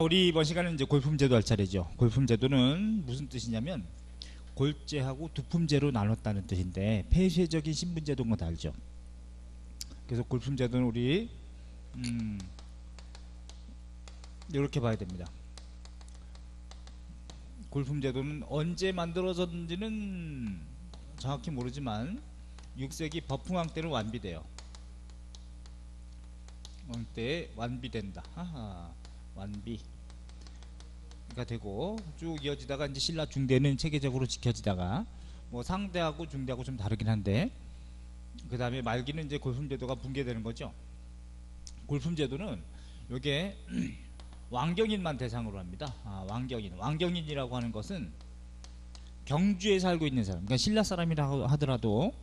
우리 이번 시간은 이제 골품제도 할 차례죠. 골품제도는 무슨 뜻이냐면 골제하고 두품제로 나눴다는 뜻인데 폐쇄적인 신분제도인 거 다 알죠. 그래서 골품제도는 우리 이렇게 봐야 됩니다. 골품제도는 언제 만들어졌는지는 정확히 모르지만 6세기 버풍왕 때로 완비돼요. 왕 때 완비된다. 완비가 되고 쭉 이어지다가 이제 신라 중대는 체계적으로 지켜지다가 뭐 상대하고 중대하고 좀 다르긴 한데 그 다음에 말기는 이제 골품제도가 붕괴되는 거죠. 골품제도는 요게 왕경인만 대상으로 합니다. 왕경인이라고 하는 것은 경주에 살고 있는 사람, 그러니까 신라 사람이라고 하더라도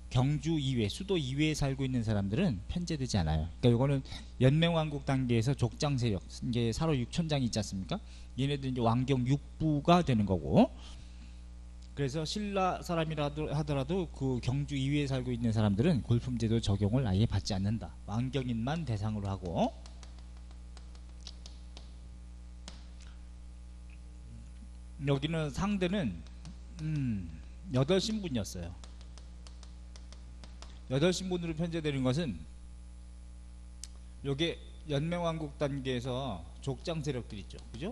경주 이외, 수도 이외에 살고 있는 사람들은 편제되지 않아요. 그러니까 이거는 연맹왕국 단계에서 족장 세력, 이게 사로 6천장이 있지 않습니까? 얘네들 이제 왕경 6부가 되는 거고, 그래서 신라 사람이라 하더라도 그 경주 이외에 살고 있는 사람들은 골품제도 적용을 아예 받지 않는다. 왕경인만 대상으로 하고, 여기는 상대는 8신분이었어요. 8신분으로 편제되는 것은 요게 연맹왕국 단계에서 족장 세력들 있죠. 그죠?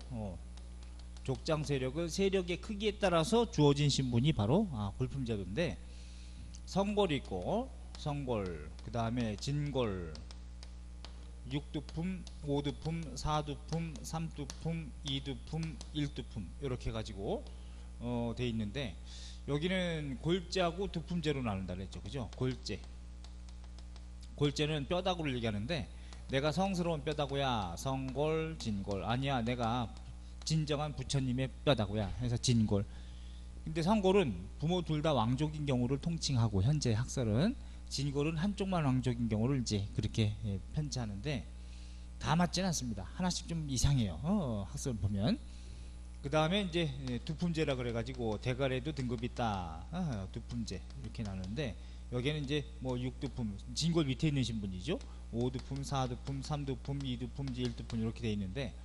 족장 세력은 세력의 크기에 따라서 주어진 신분이 바로 골품제도인데, 성골이 있고, 성골, 그 다음에 진골, 6두품, 5두품, 4두품, 3두품, 2두품, 1두품 이렇게 해가지고 돼 있는데, 여기는 골제하고 두품제로 나눈다 그랬죠. 그죠? 골제는 뼈다구를 얘기하는데, 내가 성스러운 뼈다구야 성골, 진골. 아니야, 내가 진정한 부처님의 뼈다구야 해서 진골. 근데 성골은 부모 둘 다 왕족인 경우를 통칭하고, 현재 학설은 진골은 한쪽만 왕족인 경우를 이제 그렇게 편찬하는데, 다 맞지는 않습니다. 하나씩 좀 이상해요. 학설 보면. 그 다음에 이제 두품제라 그래가지고 대가래도 등급이 있다. 두품제 이렇게 나누는데, 여기는 이제 뭐 6두품, 진골 밑에 있는 신분이죠. 5두품, 4두품, 3두품, 2두품, 1두품 이렇게 돼 있는데,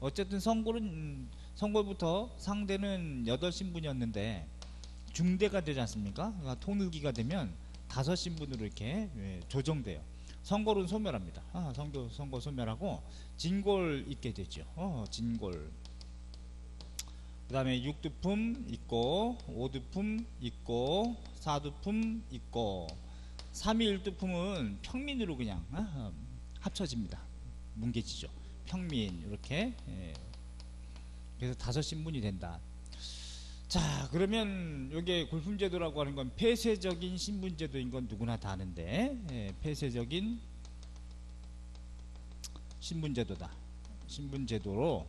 어쨌든 성골부터 상대는 8신분이었는데 중대가 되지 않습니까? 그러니까 통일기가 되면 5신분으로 이렇게 조정돼요. 성골은 소멸합니다. 성골 소멸하고 진골 있게 되죠. 진골. 그 다음에 6두품 있고, 5두품 있고, 4두품 있고, 3위 1두품은 평민으로 그냥 합쳐집니다. 뭉개지죠. 평민 이렇게. 그래서 5신분이 된다. 자, 그러면 이게 골품제도라고 하는 건 폐쇄적인 신분제도인 건 누구나 다 아는데, 폐쇄적인 신분제도다. 신분제도로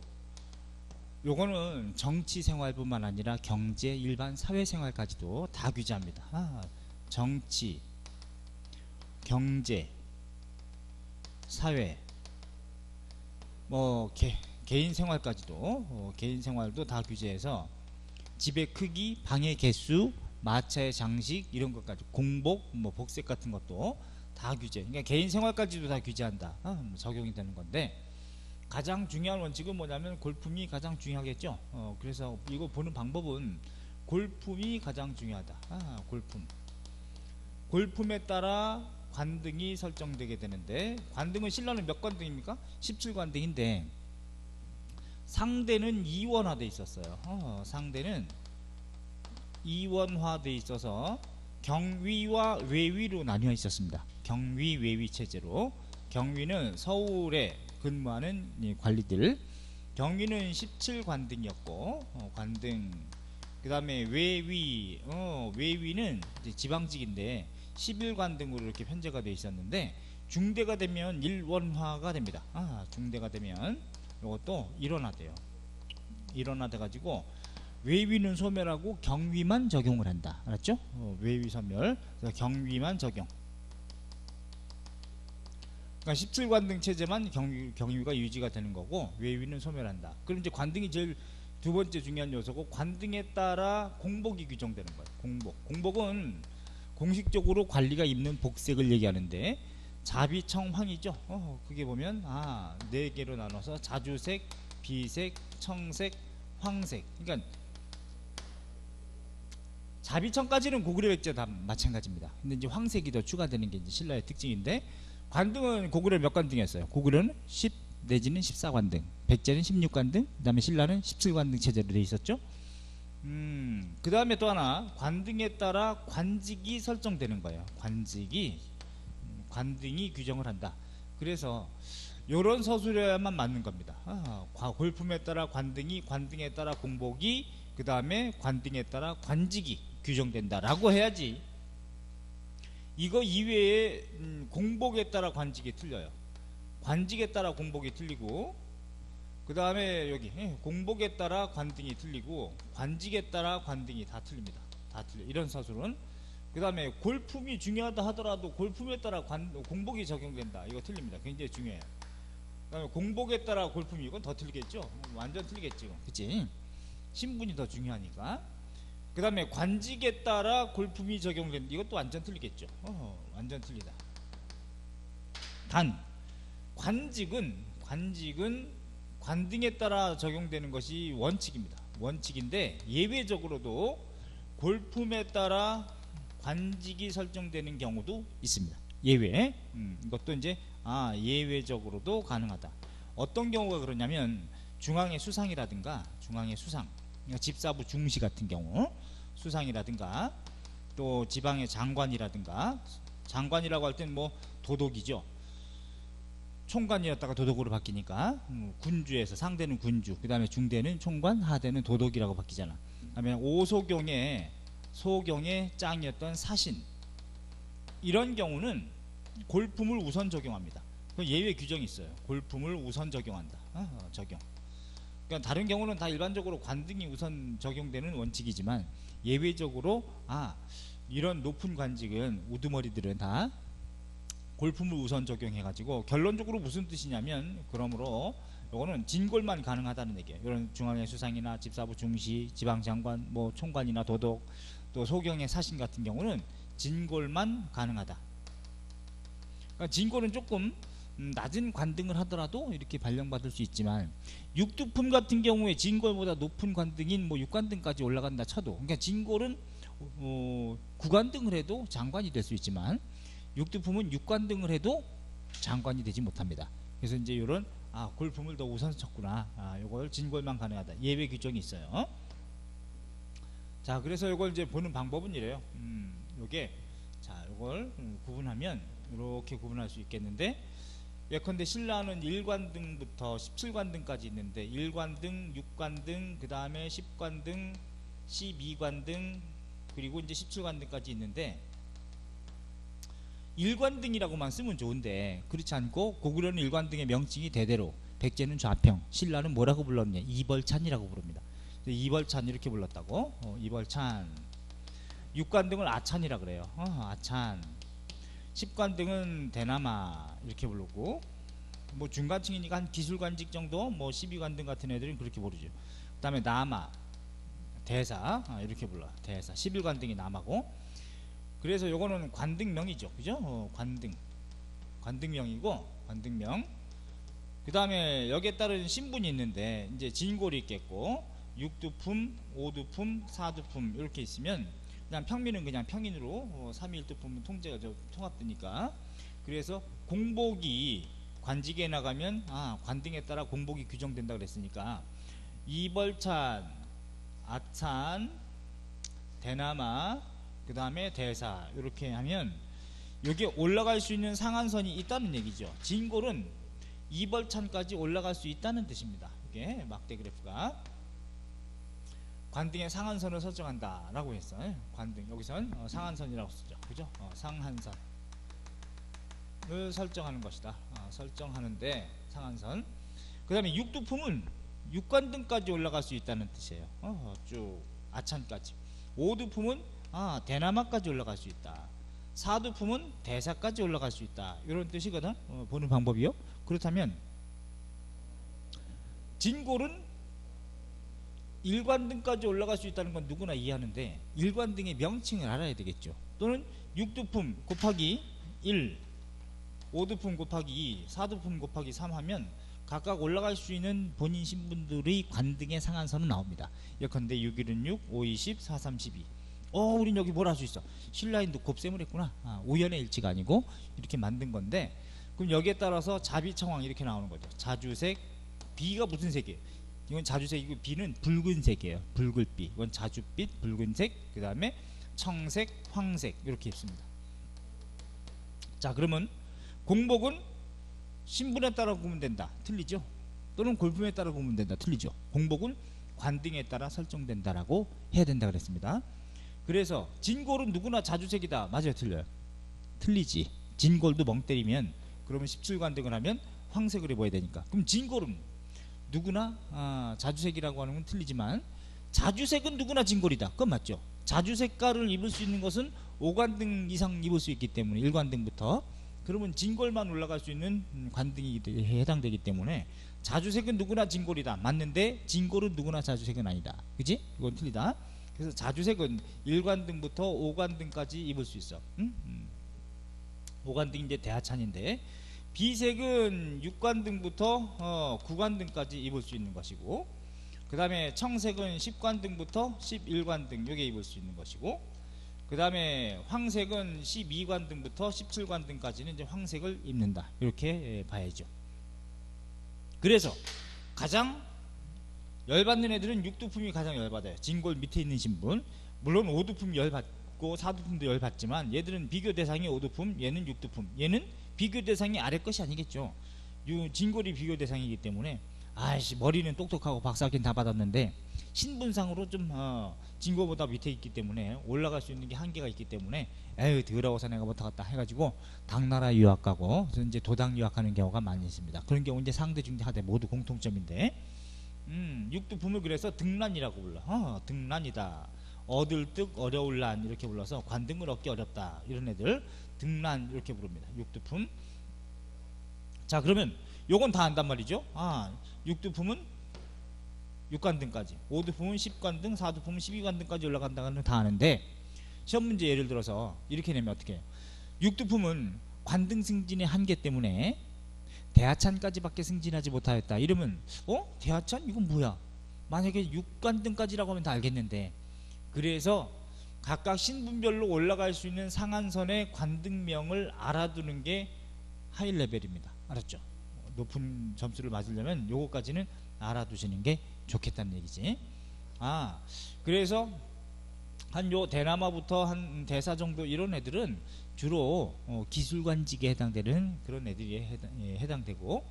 요거는 정치 생활뿐만 아니라 경제, 일반 사회생활까지도 다 규제합니다. 정치, 경제, 사회, 뭐 개인 생활까지도, 개인 생활도 다 규제해서 집의 크기, 방의 개수, 마차의 장식 이런 것까지, 공복, 뭐 복색 같은 것도 다 규제. 그러니까 개인 생활까지도 다 규제한다. 적용이 되는 건데, 가장 중요한 원칙은 뭐냐면 골품이 가장 중요하겠죠. 그래서 이거 보는 방법은 골품이 가장 중요하다. 골품에 따라 관등이 설정되게 되는데, 관등은 신라는 몇 관등입니까? 17관등인데 상대는 이원화되어 있었어요. 상대는 이원화되어 있어서 경위와 외위로 나뉘어 있었습니다. 경위 외위 체제로. 경위는 서울에 근무하는 관리들, 경위는 17관등이었고, 관등. 그 다음에 외위는 이제 지방직인데 11관등으로 이렇게 편제가 되어 있었는데, 중대가 되면 일원화가 됩니다. 중대가 되면 이것도 일원화돼요. 일원화돼 가지고 외위는 소멸하고 경위만 적용을 한다. 알았죠? 외위 소멸, 그래서 경위만 적용. 그러니까 17관등 체제만 경위가 유지가 되는 거고, 외위는 소멸한다. 그럼 이제 관등이 제일 두 번째 중요한 요소고, 관등에 따라 공복이 규정되는 거예요. 공복은 공식적으로 관리가 입는 복색을 얘기하는데, 자비청황이죠. 그게 보면 4개로 나눠서 자주색, 비색, 청색, 황색. 그러니까 자비청까지는 고구려 백제 다 마찬가지입니다. 근데 이제 황색이 더 추가되는 게 이제 신라의 특징인데, 관등은 고구려 몇 관등이었어요? 고구려는 10 내지는 14관등, 백제는 16관등, 그 다음에 신라는 17관등 체제로 되어 있었죠. 그 다음에 또 하나, 관등에 따라 관직이 설정되는 거예요. 관직이, 관등이 규정을 한다. 그래서 요런 서술에만 맞는 겁니다. 골품에 따라 관등이, 관등에 따라 공복이, 그 다음에 관등에 따라 관직이 규정된다 라고 해야지. 이거 이외에 공복에 따라 관직이 틀려요. 관직에 따라 공복이 틀리고, 그 다음에 여기 공복에 따라 관등이 틀리고, 관직에 따라 관등이 다 틀립니다. 다 틀려. 이런 서술은. 그 다음에 골품이 중요하다 하더라도 골품에 따라 공복이 적용된다. 이거 틀립니다. 굉장히 중요해요. 그 다음에 공복에 따라 골품이, 이건 더 틀리겠죠. 완전 틀리겠죠. 그치? 신분이 더 중요하니까. 그 다음에 관직에 따라 골품이 적용된다. 이것도 완전 틀리겠죠. 완전 틀리다. 단 관직은 관등에 따라 적용되는 것이 원칙입니다. 원칙인데 예외적으로도 골품에 따라 관직이 설정되는 경우도 있습니다. 예외. 이것도 이제 예외적으로도 가능하다. 어떤 경우가 그러냐면 중앙의 수상이라든가, 중앙의 수상, 그러니까 집사부 중시 같은 경우, 수상이라든가 또 지방의 장관이라든가, 장관이라고 할 때는 뭐 도독이죠. 총관이었다가 도독으로 바뀌니까 군주에서 상대는 군주, 그 다음에 중대는 총관, 하대는 도독이라고 바뀌잖아. 그 다음에 오소경의 짱이었던 사신, 이런 경우는 골품을 우선 적용합니다. 그 예외 규정이 있어요. 골품을 우선 적용한다. 적용. 그러니까 다른 경우는 다 일반적으로 관등이 우선 적용되는 원칙이지만, 예외적으로 이런 높은 관직은 우두머리들은 다 골품을 우선 적용해가지고, 결론적으로 무슨 뜻이냐면, 그러므로 요거는 진골만 가능하다는 얘기예요. 이런 중앙의 수상이나 집사부 중시, 지방장관, 뭐 총관이나 도독, 또 소경의 사신 같은 경우는 진골만 가능하다. 그러니까 진골은 조금 낮은 관등을 하더라도 이렇게 발령받을 수 있지만, 육두품 같은 경우에 진골보다 높은 관등인 뭐 6관등까지 올라간다 쳐도, 그러니까 진골은 9관등을 해도 장관이 될 수 있지만, 육두품은 6관등을 해도 장관이 되지 못합니다. 그래서 이제 이런 골품을 더 우선 쳤구나. 요걸 진골만 가능하다. 예외 규정이 있어요. 자, 그래서 요걸 이제 보는 방법은 이래요. 요게, 자, 요걸 구분하면 이렇게 구분할 수 있겠는데, 예컨대 신라는 1관등부터 17관등까지 있는데, 1관등, 6관등, 그 다음에 10관등, 12관등, 그리고 이제 17관등까지 있는데, 1관등이라고만 쓰면 좋은데 그렇지 않고, 고구려는 1관등의 명칭이 대대로, 백제는 좌평, 신라는 뭐라고 불렀냐? 이벌찬이라고 부릅니다. 이벌찬 이렇게 불렀다고. 이벌찬. 6관등을 아찬이라 그래요. 아찬. 10관등은 대나마 이렇게 부르고, 뭐 중간층이니까 한 기술관직 정도, 뭐 12관등 같은 애들은 그렇게 부르죠. 그 다음에 남아, 대사 이렇게 불러. 대사. 11관등이 남아고. 그래서 요거는 관등명이죠. 그죠? 관등명이고, 관등명. 그 다음에 여기에 따른 신분이 있는데, 이제 진골이 있겠고, 6두품, 5두품, 4두품 이렇게 있으면, 그냥 평민은 그냥 평인으로, 3위 1두품은 통제가 통합되니까. 그래서 공복이 관직에 나가면 관등에 따라 공복이 규정된다 그랬으니까, 이벌찬, 아찬, 대나마, 그 다음에 대사 이렇게 하면 여기 올라갈 수 있는 상한선이 있다는 얘기죠. 진골은 이벌찬까지 올라갈 수 있다는 뜻입니다. 이게 막대 그래프가 관등의 상한선을 설정한다 라고 했어요. 관등, 여기선 상한선이라고 쓰죠. 그죠? 상한선을 설정하는 것이다. 설정하는데 상한선. 그 다음에 육두품은 6관등까지 올라갈 수 있다는 뜻이에요. 쭉 아찬까지. 5두품은 대나마까지 올라갈 수 있다. 4두품은 대사까지 올라갈 수 있다. 이런 뜻이거든. 보는 방법이요. 그렇다면 진골은 1관등까지 올라갈 수 있다는 건 누구나 이해하는데, 1관등의 명칭을 알아야 되겠죠. 또는 6두품 곱하기 1, 5두품 곱하기 2, 4두품 곱하기 3 하면 각각 올라갈 수 있는 본인 신분들의 관등의 상한선은 나옵니다. 예컨대 6, 1은 6, 5, 20, 4, 3, 12. 우린 여기 뭘 할 수 있어? 신라인도 곱셈을 했구나. 우연의 일치가 아니고 이렇게 만든 건데, 그럼 여기에 따라서 자비청왕 이렇게 나오는 거죠. 자주색, B가 무슨 색이에요? 이건 자주색이고 B는 붉은색이에요. 붉을빛. 이건 자주빛, 붉은색, 그 다음에 청색, 황색 이렇게 입습니다. 자, 그러면 공복은 신분에 따라 구면 된다. 틀리죠? 또는 골품에 따라 구면 된다. 틀리죠? 공복은 관등에 따라 설정된다라고 해야 된다 그랬습니다. 그래서 진골은 누구나 자주색이다. 맞아요? 틀려요? 틀리지. 진골도 멍 때리면 그러면 17관등을 하면 황색을 입어야 되니까. 그럼 진골은 누구나 자주색이라고 하는 건 틀리지만 자주색은 누구나 진골이다. 그건 맞죠? 자주색깔을 입을 수 있는 것은 5관등 이상 입을 수 있기 때문에 1관등부터 그러면 진골만 올라갈 수 있는 관등이 해당되기 때문에 자주색은 누구나 진골이다. 맞는데 진골은 누구나 자주색은 아니다. 그지? 이건 틀리다. 그래서 자주색은 1관등부터 5관등까지 입을 수 있어. 5관등이 이제 대하찬인데 비색은 6관등부터 9관등까지 입을 수 있는 것이고, 그 다음에 청색은 10관등부터 11관등 요게 입을 수 있는 것이고, 그 다음에 황색은 12관등부터 17관등까지는 이제 황색을 입는다. 이렇게 봐야죠. 그래서 가장 열받는 애들은 6두품이 가장 열받아요. 진골 밑에 있는 신분. 물론 5두품 열받고 4두품도 열받지만 얘들은 비교 대상이 5두품, 얘는 6두품. 얘는 비교 대상이 아래 것이 아니겠죠. 진골이 비교 대상이기 때문에 아이씨 머리는 똑똑하고 박사학위는 다 받았는데 신분상으로 좀 진골보다 밑에 있기 때문에 올라갈 수 있는 게 한계가 있기 때문에 에휴 더러워서 내가 못하겠다 해가지고 당나라 유학 가고 이제 도당 유학하는 경우가 많이 있습니다. 그런 경우 이제 상대 중대 하대 모두 공통점인데 6두품을 그래서 등란이라고 불러. 등란이다. 얻을 득 어려울 란 이렇게 불러서 관등을 얻기 어렵다. 이런 애들 등란 이렇게 부릅니다. 6두품. 자, 그러면 요건 다 안단 말이죠. 6두품은 6관등까지, 5두품은 10관등, 4두품은 12관등까지 올라간다는 건 다 아는데 시험 문제 예를 들어서 이렇게 내면 어떻게 해요? 6두품은 관등 승진의 한계 때문에 대하찬까지밖에 승진하지 못하였다. 이러면 대하찬? 이건 뭐야? 만약에 6관등까지라고 하면 다 알겠는데, 그래서 각각 신분별로 올라갈 수 있는 상한선의 관등명을 알아두는 게 하이레벨입니다. 알았죠? 높은 점수를 맞으려면 요거까지는 알아두시는 게 좋겠다는 얘기지. 그래서 한 요 대나마부터 한 대사 정도 이런 애들은 주로 기술관직에 해당되는 그런 애들이 해당되고,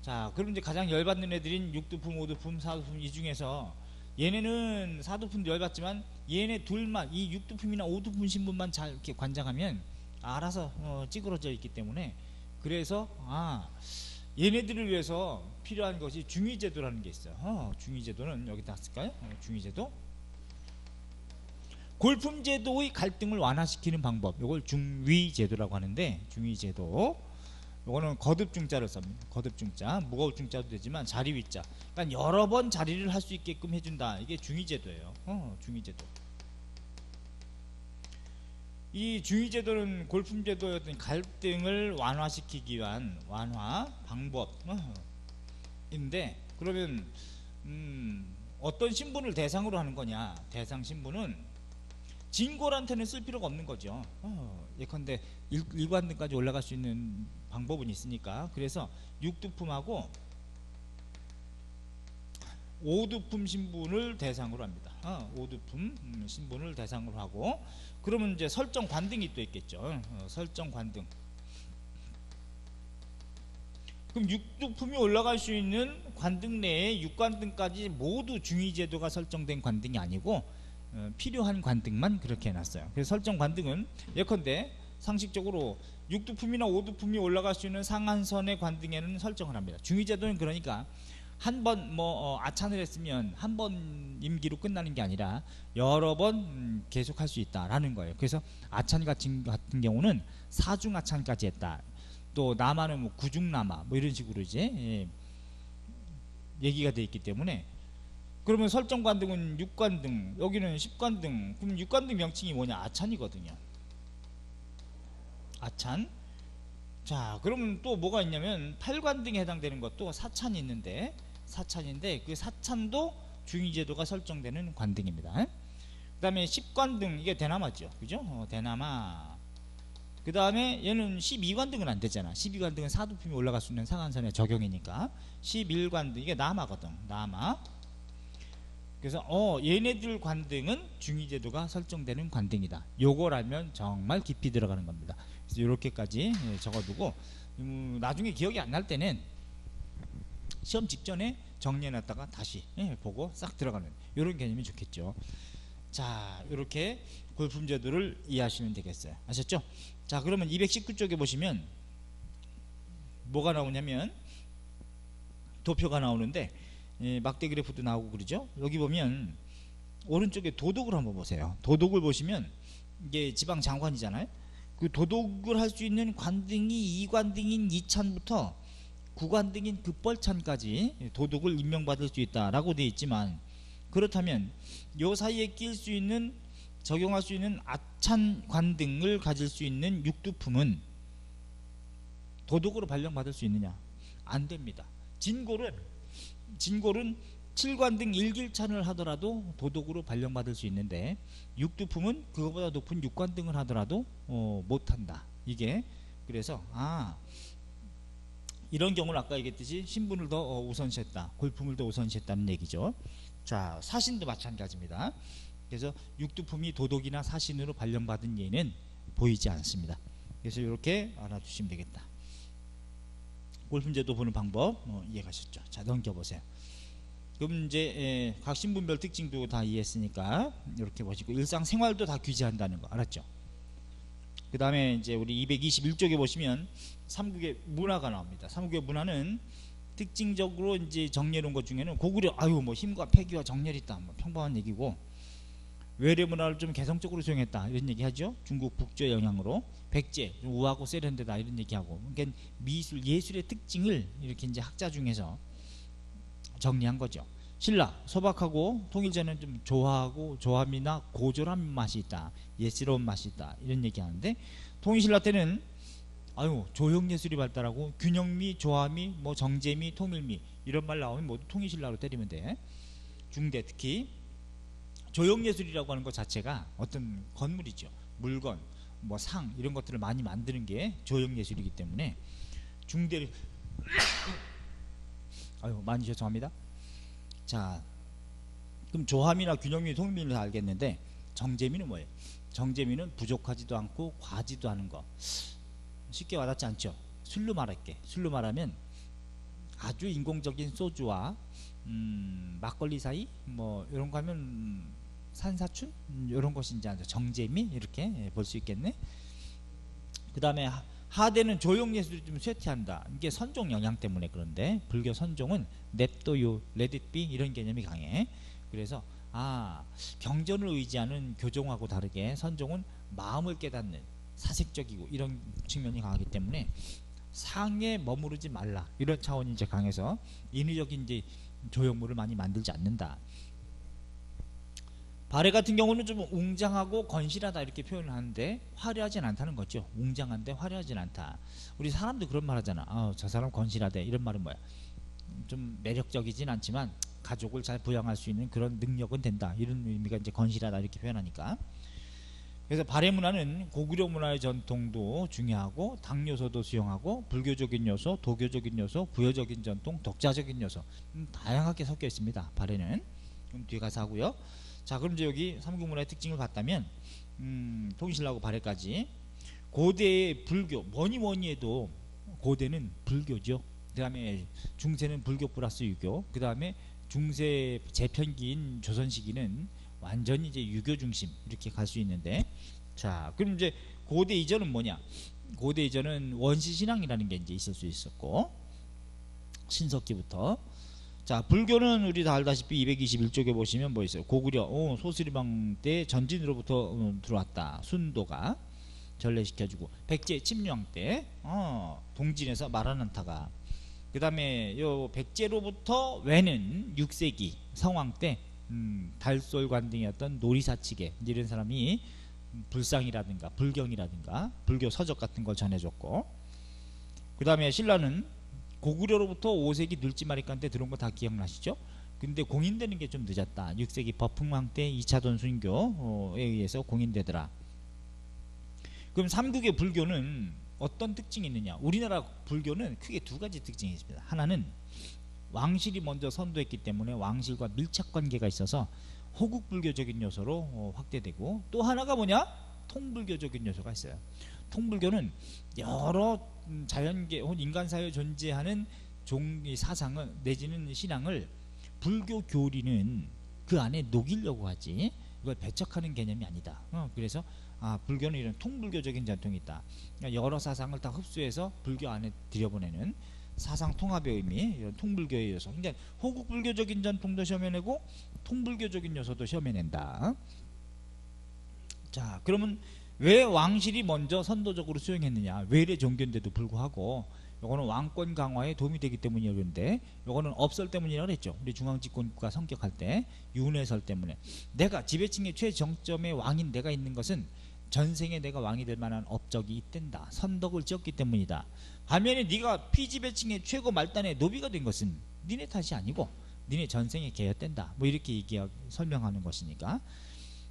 자, 그럼 이제 가장 열받는 애들인 6두품, 5두품, 4두품 이 중에서 얘네는 4두품도 열받지만 얘네 둘만 이 6두품이나 5두품 신분만 잘 이렇게 관장하면 알아서 찌그러져 있기 때문에, 그래서 얘네들을 위해서 필요한 것이 중위제도라는 게 있어요. 중위제도는 여기다 쓸까요? 중위제도. 골품제도의 갈등을 완화시키는 방법, 이걸 중위제도라고 하는데, 중위제도 요거는 거듭중자를 씁니다. 거듭중자, 무거울 중자도 되지만 자리 위자, 그러니까 여러 번 자리를 할 수 있게끔 해준다. 이게 중위제도예요. 중위제도. 이 중위제도는 골품제도의 어떤 갈등을 완화시키기 위한 완화 방법인데, 그러면 어떤 신분을 대상으로 하는 거냐? 대상 신분은 진골한테는 쓸 필요가 없는 거죠. 예컨대 1관등까지 올라갈 수 있는 방법은 있으니까. 그래서 6두품하고 5두품 신분을 대상으로 합니다. 5두품 신분을 대상으로 하고, 그러면 이제 설정 관등이 또 있겠죠. 설정 관등. 그럼 6두품이 올라갈 수 있는 관등 내에 6관등까지 모두 중위제도가 설정된 관등이 아니고 필요한 관등만 그렇게 해놨어요. 그래서 설정 관등은 예컨대 상식적으로 6두품이나 5두품이 올라갈 수 있는 상한선의 관등에는 설정을 합니다. 중위제도는 그러니까 한 번 아찬을 했으면 한 번 임기로 끝나는 게 아니라 여러 번 계속 할 수 있다라는 거예요. 그래서 아찬 같은 경우는 사중 아찬까지 했다. 또 남아는 구중남아 이런 식으로 이제 얘기가 돼 있기 때문에, 그러면 설정 관등은 6관등, 여기는 10관등. 그럼 6관등 명칭이 뭐냐? 아찬이거든요. 아찬. 자, 그러면 또 뭐가 있냐면 팔관등에 해당되는 것도 사찬이 있는데, 사찬인데 그 사찬도 중위제도가 설정되는 관등입니다. 그 다음에 10관등, 이게 대나마죠, 그죠? 대나마. 그 다음에 얘는 12관등은 안 되잖아. 12관등은 사두품이 올라갈 수 있는 상한선의 적용이니까. 11관등, 이게 나마거든, 나마. 그래서 얘네들 관등은 중위제도가 설정되는 관등이다. 요걸 알면 정말 깊이 들어가는 겁니다. 그래서 요렇게까지 적어두고 나중에 기억이 안 날 때는 시험 직전에 정리해놨다가 다시 보고 싹 들어가는 요런 개념이 좋겠죠. 자, 요렇게 골품제도를 이해하시면 되겠어요. 아셨죠? 자, 그러면 219쪽에 보시면 뭐가 나오냐면 도표가 나오는데 막대 그래프도 나오고 그러죠. 여기 보면 오른쪽에 도독을 한번 보세요. 도독을 보시면 이게 지방 장관이잖아요. 그 도독을 할 수 있는 관등이 2관등인 이찬부터 9관등인 급벌찬까지 도독을 임명받을 수 있다라고 되어 있지만, 그렇다면 요 사이에 낄 수 있는, 적용할 수 있는 아찬 관등을 가질 수 있는 육두품은 도독으로 발령받을 수 있느냐? 안 됩니다. 진골은 7관등 1길찬을 하더라도 도독으로 발령받을 수 있는데, 육두품은 그거보다 높은 6관등을 하더라도 못한다. 이게 그래서 이런 경우는 아까 얘기했듯이 신분을 더 우선시했다, 골품을 더 우선시했다는 얘기죠. 자, 사신도 마찬가지입니다. 그래서 육두품이 도독이나 사신으로 발령받은 예는 보이지 않습니다. 그래서 이렇게 알아두시면 되겠다. 골품제도 보는 방법 이해가셨죠? 자, 넘겨보세요. 그럼 이제 각 신분별 특징도 다 이해했으니까 이렇게 보시고, 일상생활도 다 규제한다는 거 알았죠? 그 다음에 이제 우리 221쪽에 보시면 삼국의 문화가 나옵니다. 삼국의 문화는 특징적으로 이제 정리해놓은 것 중에는 고구려, 뭐 힘과 패기와 정렬이 있다, 뭐 평범한 얘기고, 외래 문화를 좀 개성적으로 수용했다, 이런 얘기하죠. 중국 북조의 영향으로. 백제, 좀 우아하고 세련되다, 이런 얘기하고. 그러니까 미술, 예술의 특징을 이렇게 이제 학자 중에서 정리한 거죠. 신라, 소박하고 통일제는 좀 조화하고 조함이나 고졸한 맛이 있다, 예스러운 맛이 있다, 이런 얘기하는데, 통일신라 때는 조형예술이 발달하고 균형미, 조함이, 뭐 정제미, 통일미, 이런 말 나오면 모두 통일신라로 때리면 돼. 중대 특히 조형예술이라고 하는 것 자체가 어떤 건물이죠. 물건, 뭐 상, 이런 것들을 많이 만드는 게 조형예술이기 때문에 중대를 많이 죄송합니다. 자, 그럼 조함이나 균형미, 통일미는 다 알겠는데, 정제미는 뭐예요? 정제미는 부족하지도 않고 과하지도 않은 거. 쉽게 와닿지 않죠? 술로 말할게. 술로 말하면 아주 인공적인 소주와 막걸리 사이, 뭐 이런 거 하면 산사춘, 이런 것이 이제 정제미, 이렇게 볼 수 있겠네. 그 다음에 하대는 조형예술이 좀 쇠퇴한다. 이게 선종 영향 때문에 그런데, 불교 선종은 냅둬요, let it be, 이런 개념이 강해. 그래서 경전을 의지하는 교종하고 다르게 선종은 마음을 깨닫는, 사색적이고 이런 측면이 강하기 때문에 상에 머무르지 말라, 이런 차원이 이제 강해서 인위적인 이제 조형물을 많이 만들지 않는다. 발해 같은 경우는 좀 웅장하고 건실하다, 이렇게 표현을 하는데 화려하진 않다는 거죠. 웅장한데 화려하진 않다. 우리 사람도 그런 말 하잖아. 저 사람 건실하대, 이런 말은 뭐야? 좀 매력적이진 않지만 가족을 잘 부양할 수 있는 그런 능력은 된다, 이런 의미가 이제 건실하다, 이렇게 표현하니까. 그래서 발해 문화는 고구려 문화의 전통도 중요하고 당 요소도 수용하고 불교적인 요소, 도교적인 요소, 부여적인 전통, 독자적인 요소 다양하게 섞여 있습니다. 발해는. 그럼 뒤에 가서 하고요. 자, 그럼 이제 여기 삼국문화의 특징을 봤다면 통일신라하고 발해까지. 고대의 불교, 뭐니 해도 고대는 불교죠. 그 다음에 중세는 불교 플러스 유교, 그 다음에 중세 재편기인 조선시기는 완전히 이제 유교 중심, 이렇게 갈 수 있는데, 자, 그럼 이제 고대 이전은 뭐냐? 고대 이전은 원시신앙이라는 게 이제 있을 수 있었고, 신석기부터. 자, 불교는 우리 다 알다시피 221쪽에 보시면 뭐 있어요? 고구려, 소수리방 때 전진으로부터 들어왔다. 순도가 전래시켜주고, 백제 침략 때 동진에서 마라난타가, 그 다음에 요 백제로부터 외는 6세기 성왕 때 달솔관등이었던 노리사치계, 이런 사람이 불상이라든가 불경이라든가 불교 서적 같은 걸 전해줬고, 그 다음에 신라는 고구려로부터 5세기 늘지마리간 때 들어온 거 다 기억나시죠? 근데 공인되는 게 좀 늦었다. 6세기 버풍왕 때 2차돈 순교에 의해서 공인되더라. 그럼 삼국의 불교는 어떤 특징이 있느냐? 우리나라 불교는 크게 두 가지 특징이 있습니다. 하나는 왕실이 먼저 선도했기 때문에 왕실과 밀착 관계가 있어서 호국불교적인 요소로 확대되고, 또 하나가 뭐냐? 통불교적인 요소가 있어요. 통불교는 여러 자연계 혹은 인간사회에 존재하는 종의 사상을 내지는 신앙을 불교 교리는 그 안에 녹이려고 하지 이걸 배척하는 개념이 아니다. 그래서 불교는 이런 통불교적인 전통이 있다. 그러니까 여러 사상을 다 흡수해서 불교 안에 들여보내는 사상 통합의 의미, 이런 통불교의 요소. 그러니까 호국불교적인 전통도 시험해내고 통불교적인 요소도 시험해낸다. 자, 그러면 왜 왕실이 먼저 선도적으로 수용했느냐? 외래 종교인데도 불구하고 요거는 왕권 강화에 도움이 되기 때문이었는데, 요거는 업설 때문이라고 그랬죠. 우리 중앙집권국가 성격할 때 윤회설 때문에 내가 지배층의 최정점의 왕인 내가 있는 것은 전생에 내가 왕이 될 만한 업적이 있댄다. 선덕을 지었기 때문이다. 반면에 네가 피지배층의 최고 말단의 노비가 된 것은 니네 탓이 아니고 니네 전생에 개였댄다. 뭐 이렇게 설명하는 것이니까.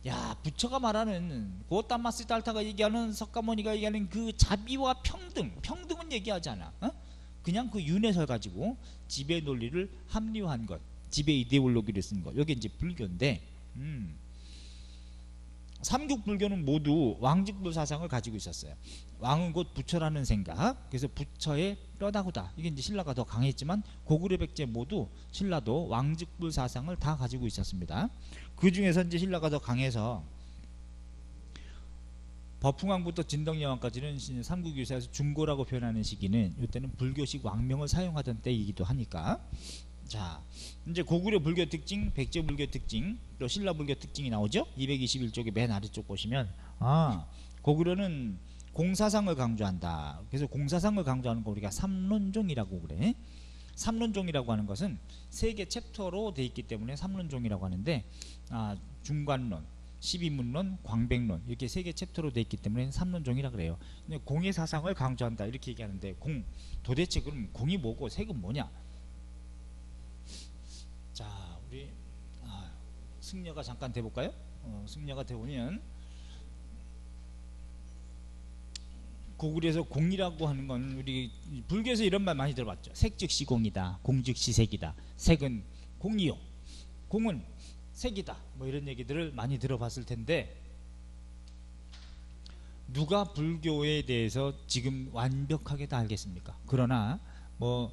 야, 부처가 말하는 고따마스 달타가 얘기하는 석가모니가 얘기하는 그 자비와 평등은 얘기하지 않아. 그냥 그 윤회설 가지고 지배 논리를 합리화한 것, 지배 이데올로기를 쓴 것. 여기 이제 불교인데, 삼국 불교는 모두 왕직불 사상을 가지고 있었어요. 왕은 곧 부처라는 생각. 그래서 부처의 뼈다구다. 이게 이제 신라가 더 강했지만 고구려 백제 모두 신라도 왕직불 사상을 다 가지고 있었습니다. 그 중에서 이제 신라가 더 강해서 버풍왕부터 진덕여왕까지는 삼국유사에서 중고라고 표현하는 시기는 이때는 불교식 왕명을 사용하던 때이기도 하니까. 자, 이제 고구려 불교 특징, 백제 불교 특징, 또 신라 불교 특징이 나오죠. 221쪽의 맨 아래쪽 보시면 고구려는 공사상을 강조한다. 그래서 공사상을 강조하는 거 우리가 삼론종이라고 그래. 삼론종이라고 하는 것은 세 개 챕터로 돼 있기 때문에 삼론종이라고 하는데, 중관론, 십이문론, 광백론 이렇게 세 개 챕터로 돼 있기 때문에 삼론종이라 그래요. 근데 공의 사상을 강조한다 이렇게 얘기하는데, 도대체 그럼 공이 뭐고 색은 뭐냐? 자, 우리 승려가 잠깐 대볼까요? 승려가 대보면 고구려에서 공이라고 하는 건 우리 불교에서 이런 말 많이 들어봤죠. 색즉시 공이다, 공즉시 색이다. 색은 공이요, 공은 색이다. 뭐 이런 얘기들을 많이 들어봤을 텐데, 누가 불교에 대해서 지금 완벽하게 다 알겠습니까? 그러나 뭐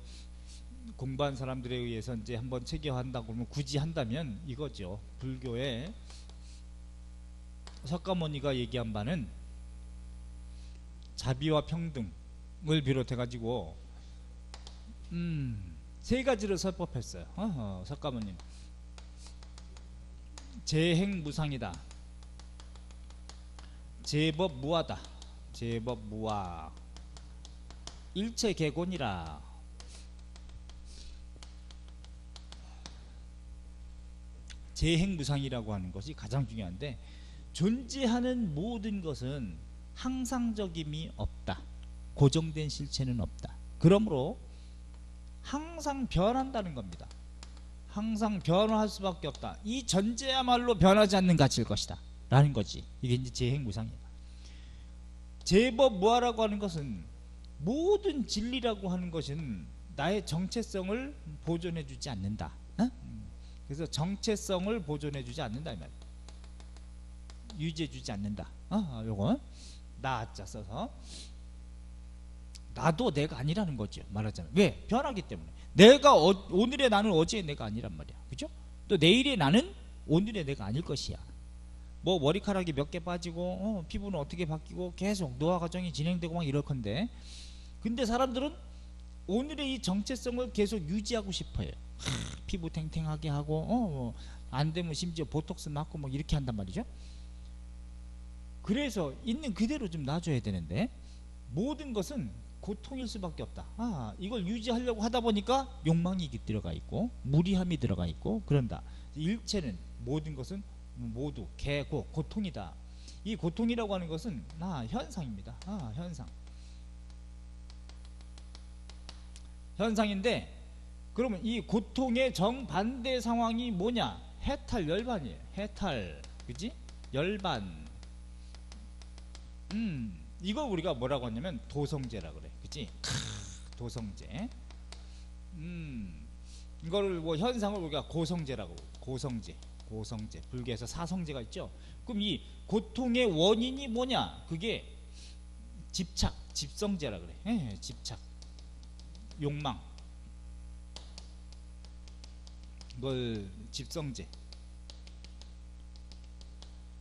공부한 사람들에 의해서 이제 한번 체계화한다고 그러면 굳이 한다면 이거죠. 불교의 석가모니가 얘기한 바는 자비와 평등을 비롯해 가지고 세 가지를 설법했어요. 석가모니 재행무상이다, 제법무하다, 제법무하, 일체개곤이라. 재행무상이라고 하는 것이 가장 중요한데, 존재하는 모든 것은 항상적임이 없다. 고정된 실체는 없다. 그러므로 항상 변한다는 겁니다. 항상 변화할 수밖에 없다. 이 전제야말로 변하지 않는 가치일 것이다 라는 거지. 이게 이제 재행무상이다. 제법무하라고 하는 것은 모든 진리라고 하는 것은 나의 정체성을 보존해 주지 않는다. 그래서 정체성을 보존해 주지 않는다 이 말이야. 유지해 주지 않는다. 요거 나자 써서 나도 내가 아니라는 거죠. 말하자면 왜? 변하기 때문에. 내가 오늘의 나는 어제의 내가 아니란 말이야. 그죠? 또 내일의 나는 오늘의 내가 아닐 것이야. 뭐 머리카락이 몇 개 빠지고 피부는 어떻게 바뀌고 계속 노화 과정이 진행되고 막 이럴 건데, 근데 사람들은 오늘의 이 정체성을 계속 유지하고 싶어요. 피부 탱탱하게 하고 안 되면 심지어 보톡스 맞고 뭐 이렇게 한단 말이죠. 그래서 있는 그대로 좀 놔줘야 되는데, 모든 것은 고통일 수밖에 없다. 이걸 유지하려고 하다 보니까 욕망이 들어가 있고 무리함이 들어가 있고 그런다. 일체는 모든 것은 모두 개고 고통이다. 이 고통이라고 하는 것은 현상입니다. 현상. 현상인데, 그러면 이 고통의 정반대 상황이 뭐냐? 해탈 열반이에요. 해탈, 그지? 열반. 이걸 우리가 뭐라고 하냐면 도성제라 그래, 그지? 도성제. 이거를 뭐 현상을 우리가 고성제라고. 고성제, 고성제. 불교에서 사성제가 있죠. 그럼 이 고통의 원인이 뭐냐? 그게 집착, 집성제라 그래. 예, 집착, 욕망. 이걸 집성제.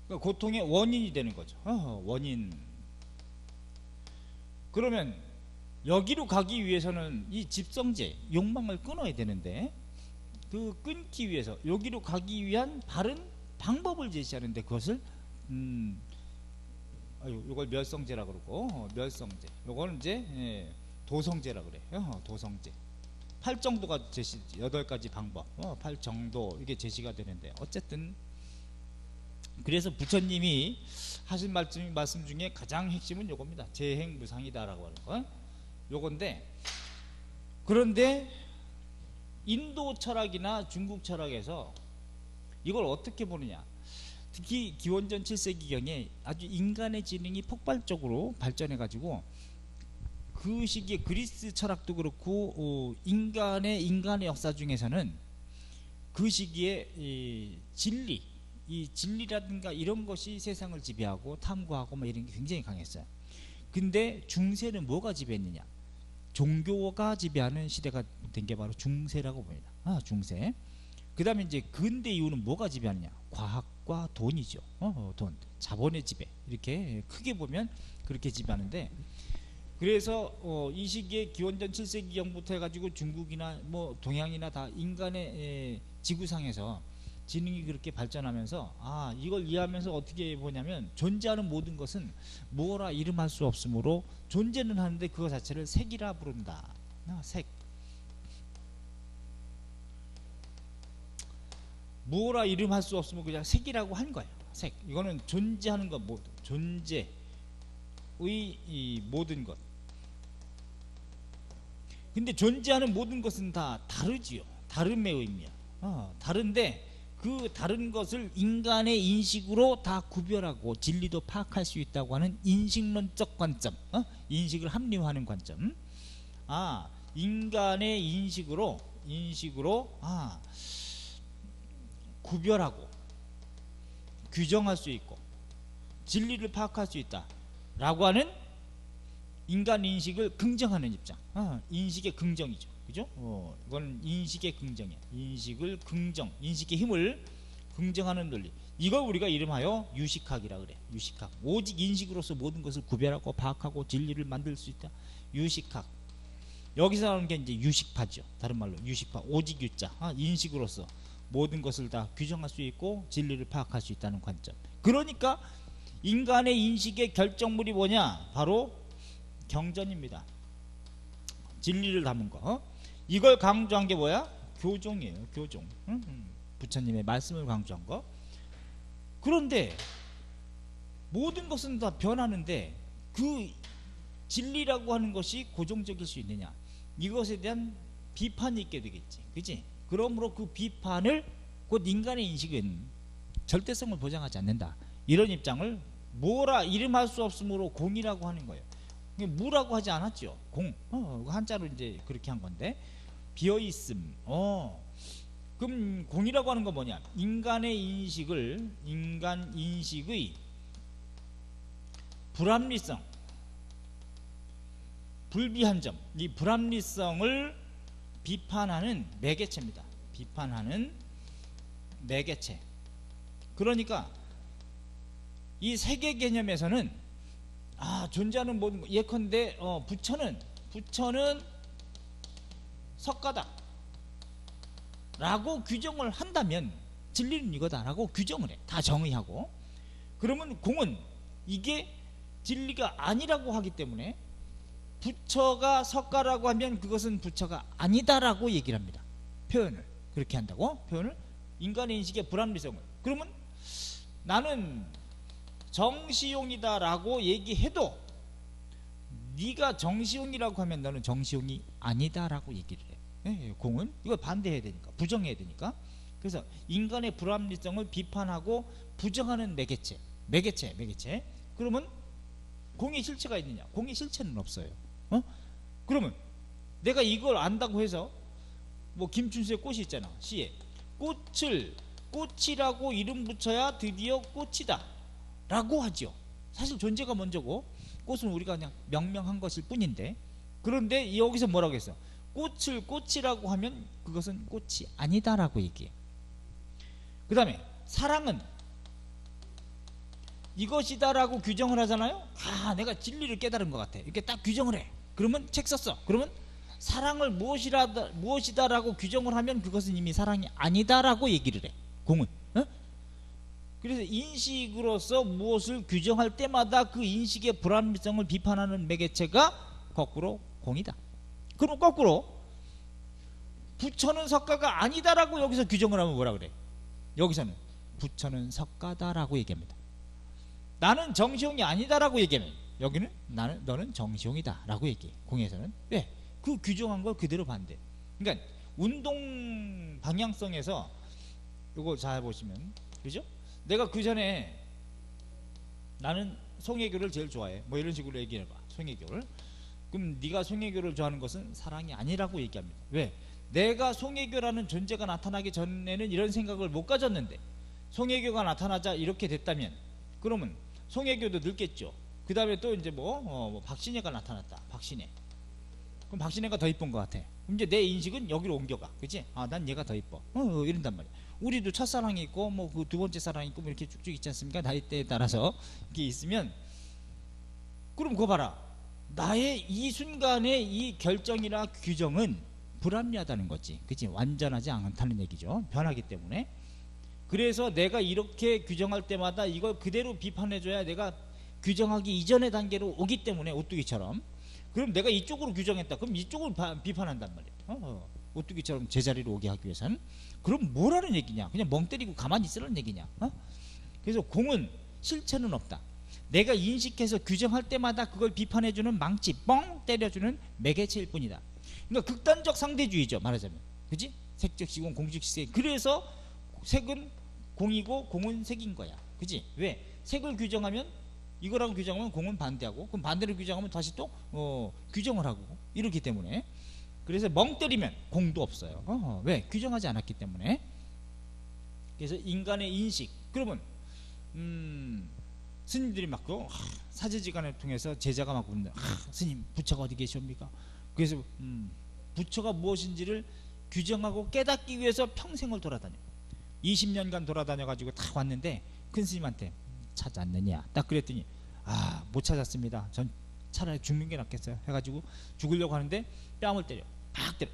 그러니까 고통의 원인이 되는 거죠. 원인. 그러면 여기로 가기 위해서는 이 집성제, 욕망을 끊어야 되는데, 그 끊기 위해서 여기로 가기 위한 바른 방법을 제시하는데, 그것을 이걸 멸성제라 그러고, 멸성제. 요거는 이제 도성제라 그래. 도성제. 8정도가 제시, 8가지 방법, 8정도 이게 제시가 되는데, 어쨌든 그래서 부처님이 하신 말씀 중에 가장 핵심은 요겁니다. 재행무상이다라고 하는 거. 요건데, 그런데 인도 철학이나 중국 철학에서 이걸 어떻게 보느냐? 특히 기원전 7세기경에 아주 인간의 지능이 폭발적으로 발전해 가지고, 그 시기에 그리스 철학도 그렇고 인간의 역사 중에서는 그 시기에 이 진리라든가 이런 것이 세상을 지배하고 탐구하고 뭐 이런 게 굉장히 강했어요. 근데 중세는 뭐가 지배했느냐? 종교가 지배하는 시대가 된 게 바로 중세라고 봅니다. 중세. 그 다음에 이제 근대 이후는 뭐가 지배하느냐? 과학과 돈이죠. 돈, 자본의 지배. 이렇게 크게 보면 그렇게 지배하는데, 그래서 이 시기에 기원전 7세기경부터 해가지고 중국이나 뭐 동양이나 다 인간의 지구상에서 지능이 그렇게 발전하면서, 이걸 이해하면서 어떻게 보냐면, 존재하는 모든 것은 뭐라 이름할 수 없으므로 존재는 하는데 그거 자체를 색이라 부른다. 색. 뭐라 이름할 수 없으면 그냥 색이라고 한 거예요. 색. 이거는 존재하는 것 모두, 존재의 이 모든 것. 근데 존재하는 모든 것은 다 다르지요. 다름의 의미야. 다른데 그 다른 것을 인간의 인식으로 다 구별하고 진리도 파악할 수 있다고 하는 인식론적 관점, 인식을 합리화하는 관점. 인간의 인식으로 구별하고 규정할 수 있고 진리를 파악할 수 있다 라고 하는 인간 인식을 긍정하는 입장. 인식의 긍정이죠. 그죠? 이건 인식의 긍정이야. 인식을 긍정, 인식의 힘을 긍정하는 논리. 이걸 우리가 이름하여 유식학이라 그래. 유식학. 오직 인식으로서 모든 것을 구별하고 파악하고 진리를 만들 수 있다. 유식학. 여기서 나오는 게 이제 유식파죠. 다른 말로 유식파. 오직 유자. 인식으로서 모든 것을 다 규정할 수 있고 진리를 파악할 수 있다는 관점. 그러니까 인간의 인식의 결정물이 뭐냐? 바로 경전입니다. 진리를 담은 거. 이걸 강조한 게 뭐야? 교종이에요. 교종. 부처님의 말씀을 강조한 거. 그런데 모든 것은 다 변하는데 그 진리라고 하는 것이 고정적일 수 있느냐? 이것에 대한 비판이 있게 되겠지. 그치? 그러므로 그 비판을 곧 인간의 인식은 절대성을 보장하지 않는다. 이런 입장을 뭐라 이름할 수 없으므로 공이라고 하는 거예요. 무라고 하지 않았죠. 공. 한자로 이제 그렇게 한 건데, 비어있음. 그럼 공이라고 하는 건 뭐냐? 인간 인식의 불합리성, 불비한 점, 이 불합리성을 비판하는 매개체입니다. 비판하는 매개체. 그러니까 이 세계 개념에서는 존재하는 모든 것, 예컨대 부처는 석가다 라고 규정을 한다면 진리는 이거다 라고 규정을 해. 다 정의하고. 그러면 공은 이게 진리가 아니라고 하기 때문에 부처가 석가라고 하면 그것은 부처가 아니다라고 얘기를 합니다. 표현을 그렇게 한다고. 표현을 인간의 인식의 불합리성을. 그러면 나는 정시용이다 라고 얘기해도 네가 정시용이라고 하면 너는 정시용이 아니다라고 얘기를 해. 예, 공은 이걸 반대해야 되니까, 부정해야 되니까. 그래서 인간의 불합리성을 비판하고 부정하는 매개체. 그러면 공의 실체가 있느냐? 공의 실체는 없어요. 그러면 내가 이걸 안다고 해서 뭐 김춘수의 꽃이 있잖아, 시에. 꽃이라고 이름 붙여야 드디어 꽃이다 라고 하죠. 사실 존재가 먼저고 꽃은 우리가 그냥 명명한 것일 뿐인데, 그런데 여기서 뭐라고 했어? 꽃을 꽃이라고 하면 그것은 꽃이 아니다라고 얘기해. 그 다음에 사랑은 이것이다라고 규정을 하잖아요. 내가 진리를 깨달은 것 같아, 이렇게 딱 규정을 해. 그러면 책 썼어. 그러면 사랑을 무엇이다라고 규정을 하면 그것은 이미 사랑이 아니다라고 얘기를 해, 공은. 그래서 인식으로서 무엇을 규정할 때마다 그 인식의 불합리성을 비판하는 매개체가 거꾸로 공이다. 그럼 거꾸로 부처는 석가가 아니다라고 여기서 규정을 하면 뭐라 그래? 여기서는 부처는 석가다라고 얘기합니다. 나는 정시용이 아니다라고 얘기하면 여기는 너는 정시용이다 라고 얘기해, 공에서는. 왜? 그 규정한 걸 그대로 반대. 그러니까 운동 방향성에서 이거 잘 보시면, 그죠? 내가 그 전에 나는 송혜교를 제일 좋아해, 뭐 이런 식으로 얘기해봐, 송혜교를. 그럼 네가 송혜교를 좋아하는 것은 사랑이 아니라고 얘기합니다. 왜? 내가 송혜교라는 존재가 나타나기 전에는 이런 생각을 못 가졌는데 송혜교가 나타나자 이렇게 됐다면, 그러면 송혜교도 늙겠죠. 그 다음에 또 이제 뭐 박신혜가 나타났다, 박신혜. 그럼 박신혜가 더 이쁜 것 같아. 그럼 이제 내 인식은 여기로 옮겨가, 그치? 난 얘가 더 이뻐, 이런단 말이야. 우리도 첫사랑이 있고 뭐 그 두 번째 사랑이 있고 뭐 이렇게 쭉쭉 있지 않습니까? 나이대에 따라서 이렇게 있으면, 그럼 그거 봐라, 나의 이 순간의 이 결정이나 규정은 불합리하다는 거지, 그치? 완전하지 않다는 얘기죠, 변하기 때문에. 그래서 내가 이렇게 규정할 때마다 이걸 그대로 비판해줘야 내가 규정하기 이전의 단계로 오기 때문에, 오뚜기처럼. 그럼 내가 이쪽으로 규정했다, 그럼 이쪽을 비판한단 말이야. 오뚜기처럼 제자리로 오게 하기 위해서는. 그럼 뭐라는 얘기냐? 그냥 멍 때리고 가만히 있으라는 얘기냐? 그래서 공은 실체는 없다. 내가 인식해서 규정할 때마다 그걸 비판해주는 망치, 뻥 때려주는 매개체일 뿐이다. 그러니까 극단적 상대주의죠, 말하자면. 그지? 색적 시공, 공식 시공. 그래서 색은 공이고 공은 색인 거야, 그지? 왜? 색을 규정하면, 이거라고 규정하면 공은 반대하고, 그럼 반대로 규정하면 다시 또 규정을 하고, 이렇기 때문에. 그래서 멍 때리면 공도 없어요. 왜? 규정하지 않았기 때문에. 그래서 인간의 인식. 그러면 스님들이 막 사제지간을 통해서 제자가 막 묻는다. 스님, 부처가 어디 계십니까? 그래서 부처가 무엇인지를 규정하고 깨닫기 위해서 평생을 돌아다녀. 20년간 돌아다녀 가지고 다 왔는데 큰 스님한테 찾았느냐 딱 그랬더니 못 찾았습니다, 전 차라리 죽는 게 낫겠어요 해가지고 죽으려고 하는데 뺨을 때려, 팍 때려.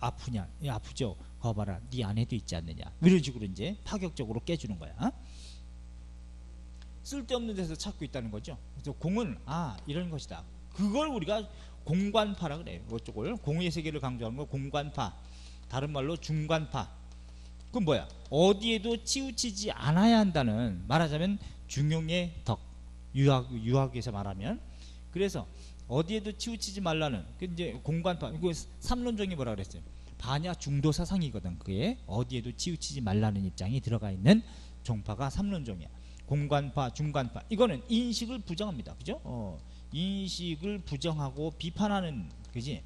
아프냐? 예, 아프죠. 거봐라, 네 안에도 있지 않느냐, 이런 식으로 이제 파격적으로 깨주는 거야. 쓸데없는 데서 찾고 있다는 거죠. 그래서 공은 이런 것이다. 그걸 우리가 공관파라 그래요. 이쪽을 공의 세계를 강조하는 거 공관파, 다른 말로 중관파. 그건 뭐야? 어디에도 치우치지 않아야 한다는, 말하자면 중용의 덕, 유학에서 말하면. 그래서 어디에도 치우치지 말라는, 그 이제 공관파. 그 삼론종이 뭐라 그랬어요? 반야 중도 사상이거든. 그게 어디에도 치우치지 말라는 입장이 들어가 있는 종파가 삼론종이야. 공관파, 중관파. 이거는 인식을 부정합니다, 그죠? 인식을 부정하고 비판하는, 그지?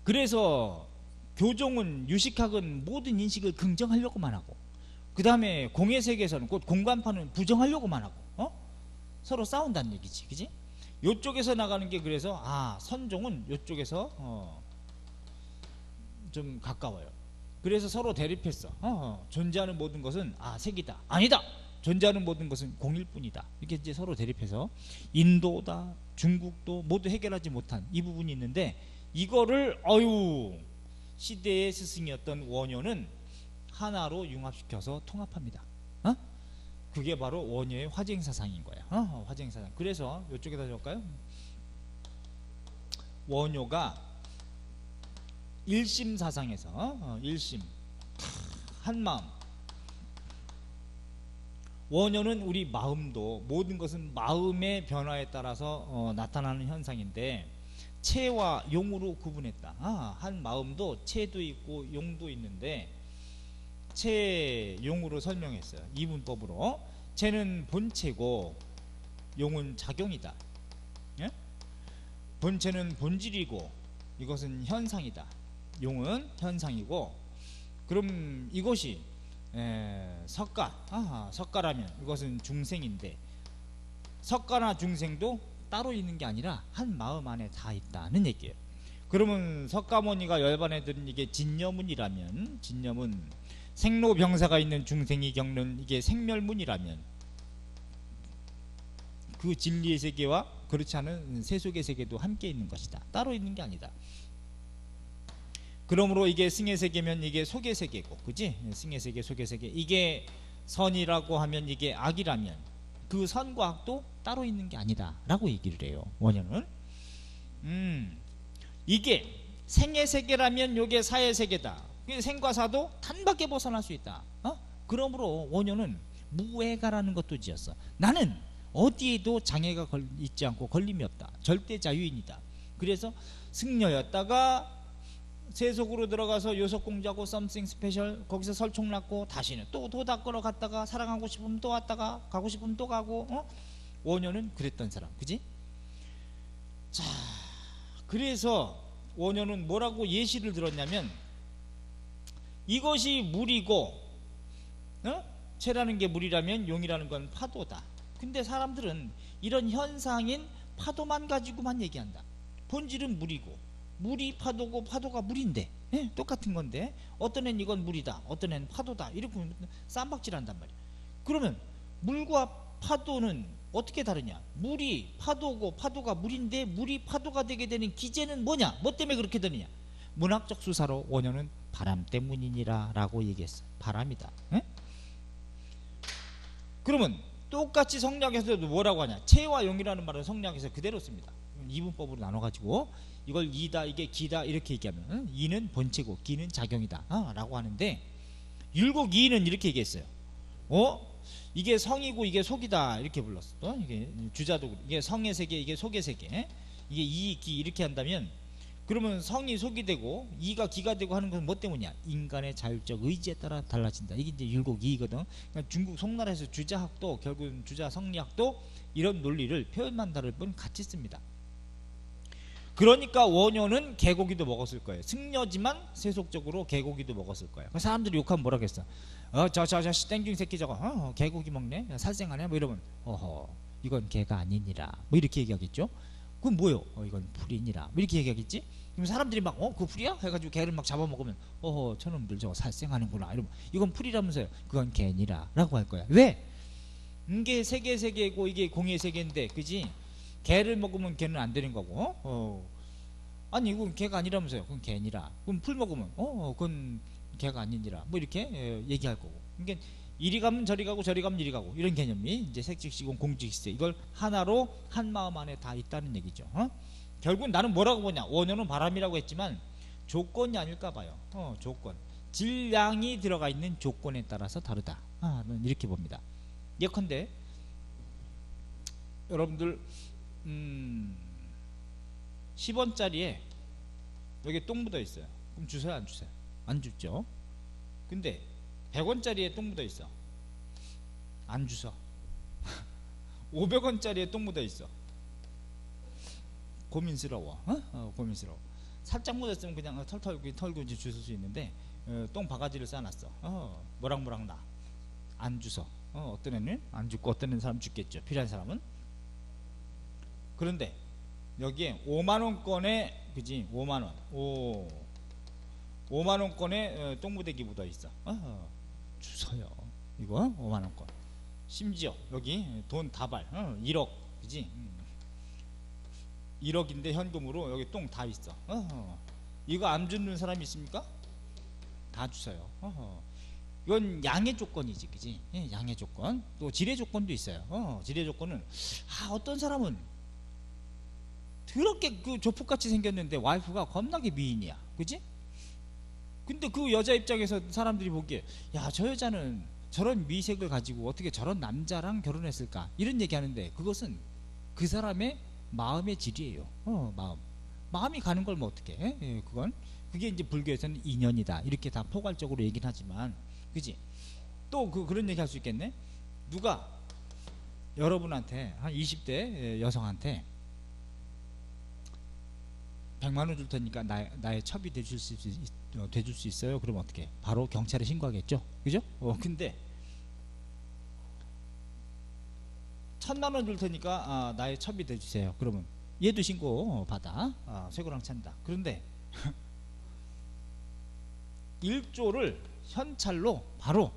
그래서 교종은, 유식학은 모든 인식을 긍정하려고만 하고, 그 다음에 공의 세계에서는 곧 공관파는 부정하려고만 하고, 서로 싸운다는 얘기지, 그지? 요쪽에서 나가는 게, 그래서 선종은 요쪽에서 좀 가까워요. 그래서 서로 대립했어. 존재하는 모든 것은 색이다, 아니다, 존재하는 모든 것은 공일 뿐이다, 이렇게 이제 서로 대립해서 인도다, 중국도 모두 해결하지 못한 이 부분이 있는데, 이거를 시대의 스승이었던 원효는 하나로 융합시켜서 통합합니다. 그게 바로 원효의 화쟁사상인 거야. 화쟁사상. 그래서 이쪽에다 적을까요? 원효가 일심사상에서 일심, 한마음, 원효는 우리 마음도, 모든 것은 마음의 변화에 따라서 나타나는 현상인데, 체와 용으로 구분했다. 한 마음도 체도 있고 용도 있는데, 체, 용으로 설명했어요. 이분법으로. 체는 본체고 용은 작용이다. 예? 본체는 본질이고 이것은 현상이다. 용은 현상이고, 그럼 이것이 석가라면 이것은 중생인데, 석가나 중생도 따로 있는 게 아니라 한 마음 안에 다 있다는 얘기예요. 그러면 석가모니가 열반에 들은 이게 진여문이라면, 진여문, 생로병사가 있는 중생이 겪는 이게 생멸문이라면, 그 진리의 세계와 그렇지 않은 세속의 세계도 함께 있는 것이다. 따로 있는 게 아니다. 그러므로 이게 승의 세계면 이게 속의 세계고, 그지? 승의 세계, 속의 세계. 이게 선이라고 하면 이게 악이라면 그 선과 악도 따로 있는 게 아니다 라고 얘기를 해요, 원효는. 이게 생의 세계라면 요게 사의 세계다. 생과 사도 단밖에 벗어날 수 있다. 그러므로 원효는 무애가라는 것도 지었어. 나는 어디에도 장애가 있지 않고 걸림이 없다. 절대 자유인이다. 그래서 승려였다가 세속으로 들어가서 요속공주하고 썸씽 스페셜 거기서 설총났고, 다시는 또 도닦으러 갔다가 사랑하고 싶으면 또 왔다가 가고 싶으면 또 가고. 원효는 그랬던 사람, 그지? 자, 그래서 원효는 뭐라고 예시를 들었냐면, 이것이 물이고 체라는 게 물이라면 용이라는 건 파도다. 근데 사람들은 이런 현상인 파도만 가지고만 얘기한다. 본질은 물이고, 물이 파도고 파도가 물인데, 똑같은 건데 어떤 애는 이건 물이다, 어떤 애는 파도다, 이렇게 쌈박질한단 말이야. 그러면 물과 파도는 어떻게 다르냐? 물이 파도고 파도가 물인데, 물이 파도가 되게 되는 기제는 뭐냐? 뭐 때문에 그렇게 되느냐? 문학적 수사로 원효는 바람 때문이니라 라고 얘기했어. 바람이다. 그러면 똑같이 성리학에서도 뭐라고 하냐? 체와 용이라는 말은 성리학에서 그대로 씁니다. 이분법으로 나눠가지고 이걸 이다, 이게 기다 이렇게 얘기하면, 이는 본체고 기는 작용이다 라고 하는데, 율곡이인은 이렇게 얘기했어요. 이게 성이고 이게 속이다 이렇게 불렀어. 이게 주자도 이게 성의 세계, 이게 속의 세계, 이게 이, 기 이렇게 한다면, 그러면 성이 속이 되고 이가 기가 되고 하는 것은 뭐 때문이야? 인간의 자율적 의지에 따라 달라진다. 이게 이제 율곡이이거든. 그러니까 중국 송나라에서 주자학도, 결국은 주자 성리학도 이런 논리를 표현만 다를 뿐 같이 씁니다. 그러니까 원효는 개고기도 먹었을 거예요. 승려지만 세속적으로 개고기도 먹었을 거예요. 사람들이 욕하면 뭐라 그랬어? 저 땡균 새끼 저거 개고기 먹네? 살생하네? 뭐 이러면 이건 개가 아니니라 뭐 이렇게 얘기하겠죠. 그건 뭐요? 이건 풀이니라 뭐 이렇게 얘기하겠지. 그럼 사람들이 막 그거 풀이야? 해가지고 개를 막 잡아먹으면 저놈들 저거 살생하는구나 이러면, 이건 풀이라면서요? 그건 개니라 라고 할 거야. 왜? 이게 세계 세계고 이게 공의 세계인데, 그지? 개를 먹으면 개는 안 되는 거고, 아니 이건 개가 아니라면서요? 그건 개니라. 그럼 풀 먹으면 그건 개가 아니니라 뭐 이렇게 얘기할 거고. 그러니까 이리 가면 저리 가고 저리 가면 이리 가고, 이런 개념이 이제 색즉시공 공즉시세, 이걸 하나로 한 마음 안에 다 있다는 얘기죠. 결국 나는 뭐라고 보냐? 원효는 바람이라고 했지만 조건이 아닐까 봐요. 조건, 질량이 들어가 있는 조건에 따라서 다르다. 는 이렇게 봅니다. 예컨대 여러분들 10원짜리에 여기 똥 묻어 있어요. 그럼 주세요, 안 주세요? 안 줬죠. 근데 100원짜리에 똥 묻어 있어. 안 주서. 500원짜리에 똥 묻어 있어. 고민스러워. 고민스러워. 살짝 묻었으면 그냥 털고 이제 주실 수 있는데, 똥 바가지를 싸놨어. 모락모락 나. 안 주서. 어떤 애는 안 죽고 어떤 애는 사람 죽겠죠. 필요한 사람은. 그런데 여기에 5만원권에, 그지? 5만원. 5만원권에 똥무대기 묻어 있어. 주서요. 이거 5만원권. 심지어 여기 돈 다발 1억, 그지? 1억인데 현금으로 여기 똥 다 있어. 이거 안 주는 사람이 있습니까? 다 주세요. 이건 양의 조건이지, 그지? 양의 조건. 또 질의 조건도 있어요. 질의 조건은 어떤 사람은 더럽게 그 조폭같이 생겼는데 와이프가 겁나게 미인이야, 그지? 근데 그 여자 입장에서 사람들이 보기에, 야, 저 여자는 저런 미색을 가지고 어떻게 저런 남자랑 결혼했을까 이런 얘기하는데 그것은 그 사람의 마음의 질이에요. 마음이 가는 걸 뭐 어떻게 해? 예, 그게 이제 불교에서는 인연이다 이렇게 다 포괄적으로 얘기는 하지만 그지? 또 그런 얘기 할 수 있겠네. 누가 여러분한테 한 20대 여성한테 100만 원 줄 테니까 나의 첩이 돼줄 수 있어요? 그러면 어떻게? 바로 경찰에 신고하겠죠? 그죠? 근데 1000만 원 줄 테니까 나의 첩이 돼주세요. 그러면 얘도 신고 받아. 쇠고랑 찬다. 그런데 1조를 현찰로 바로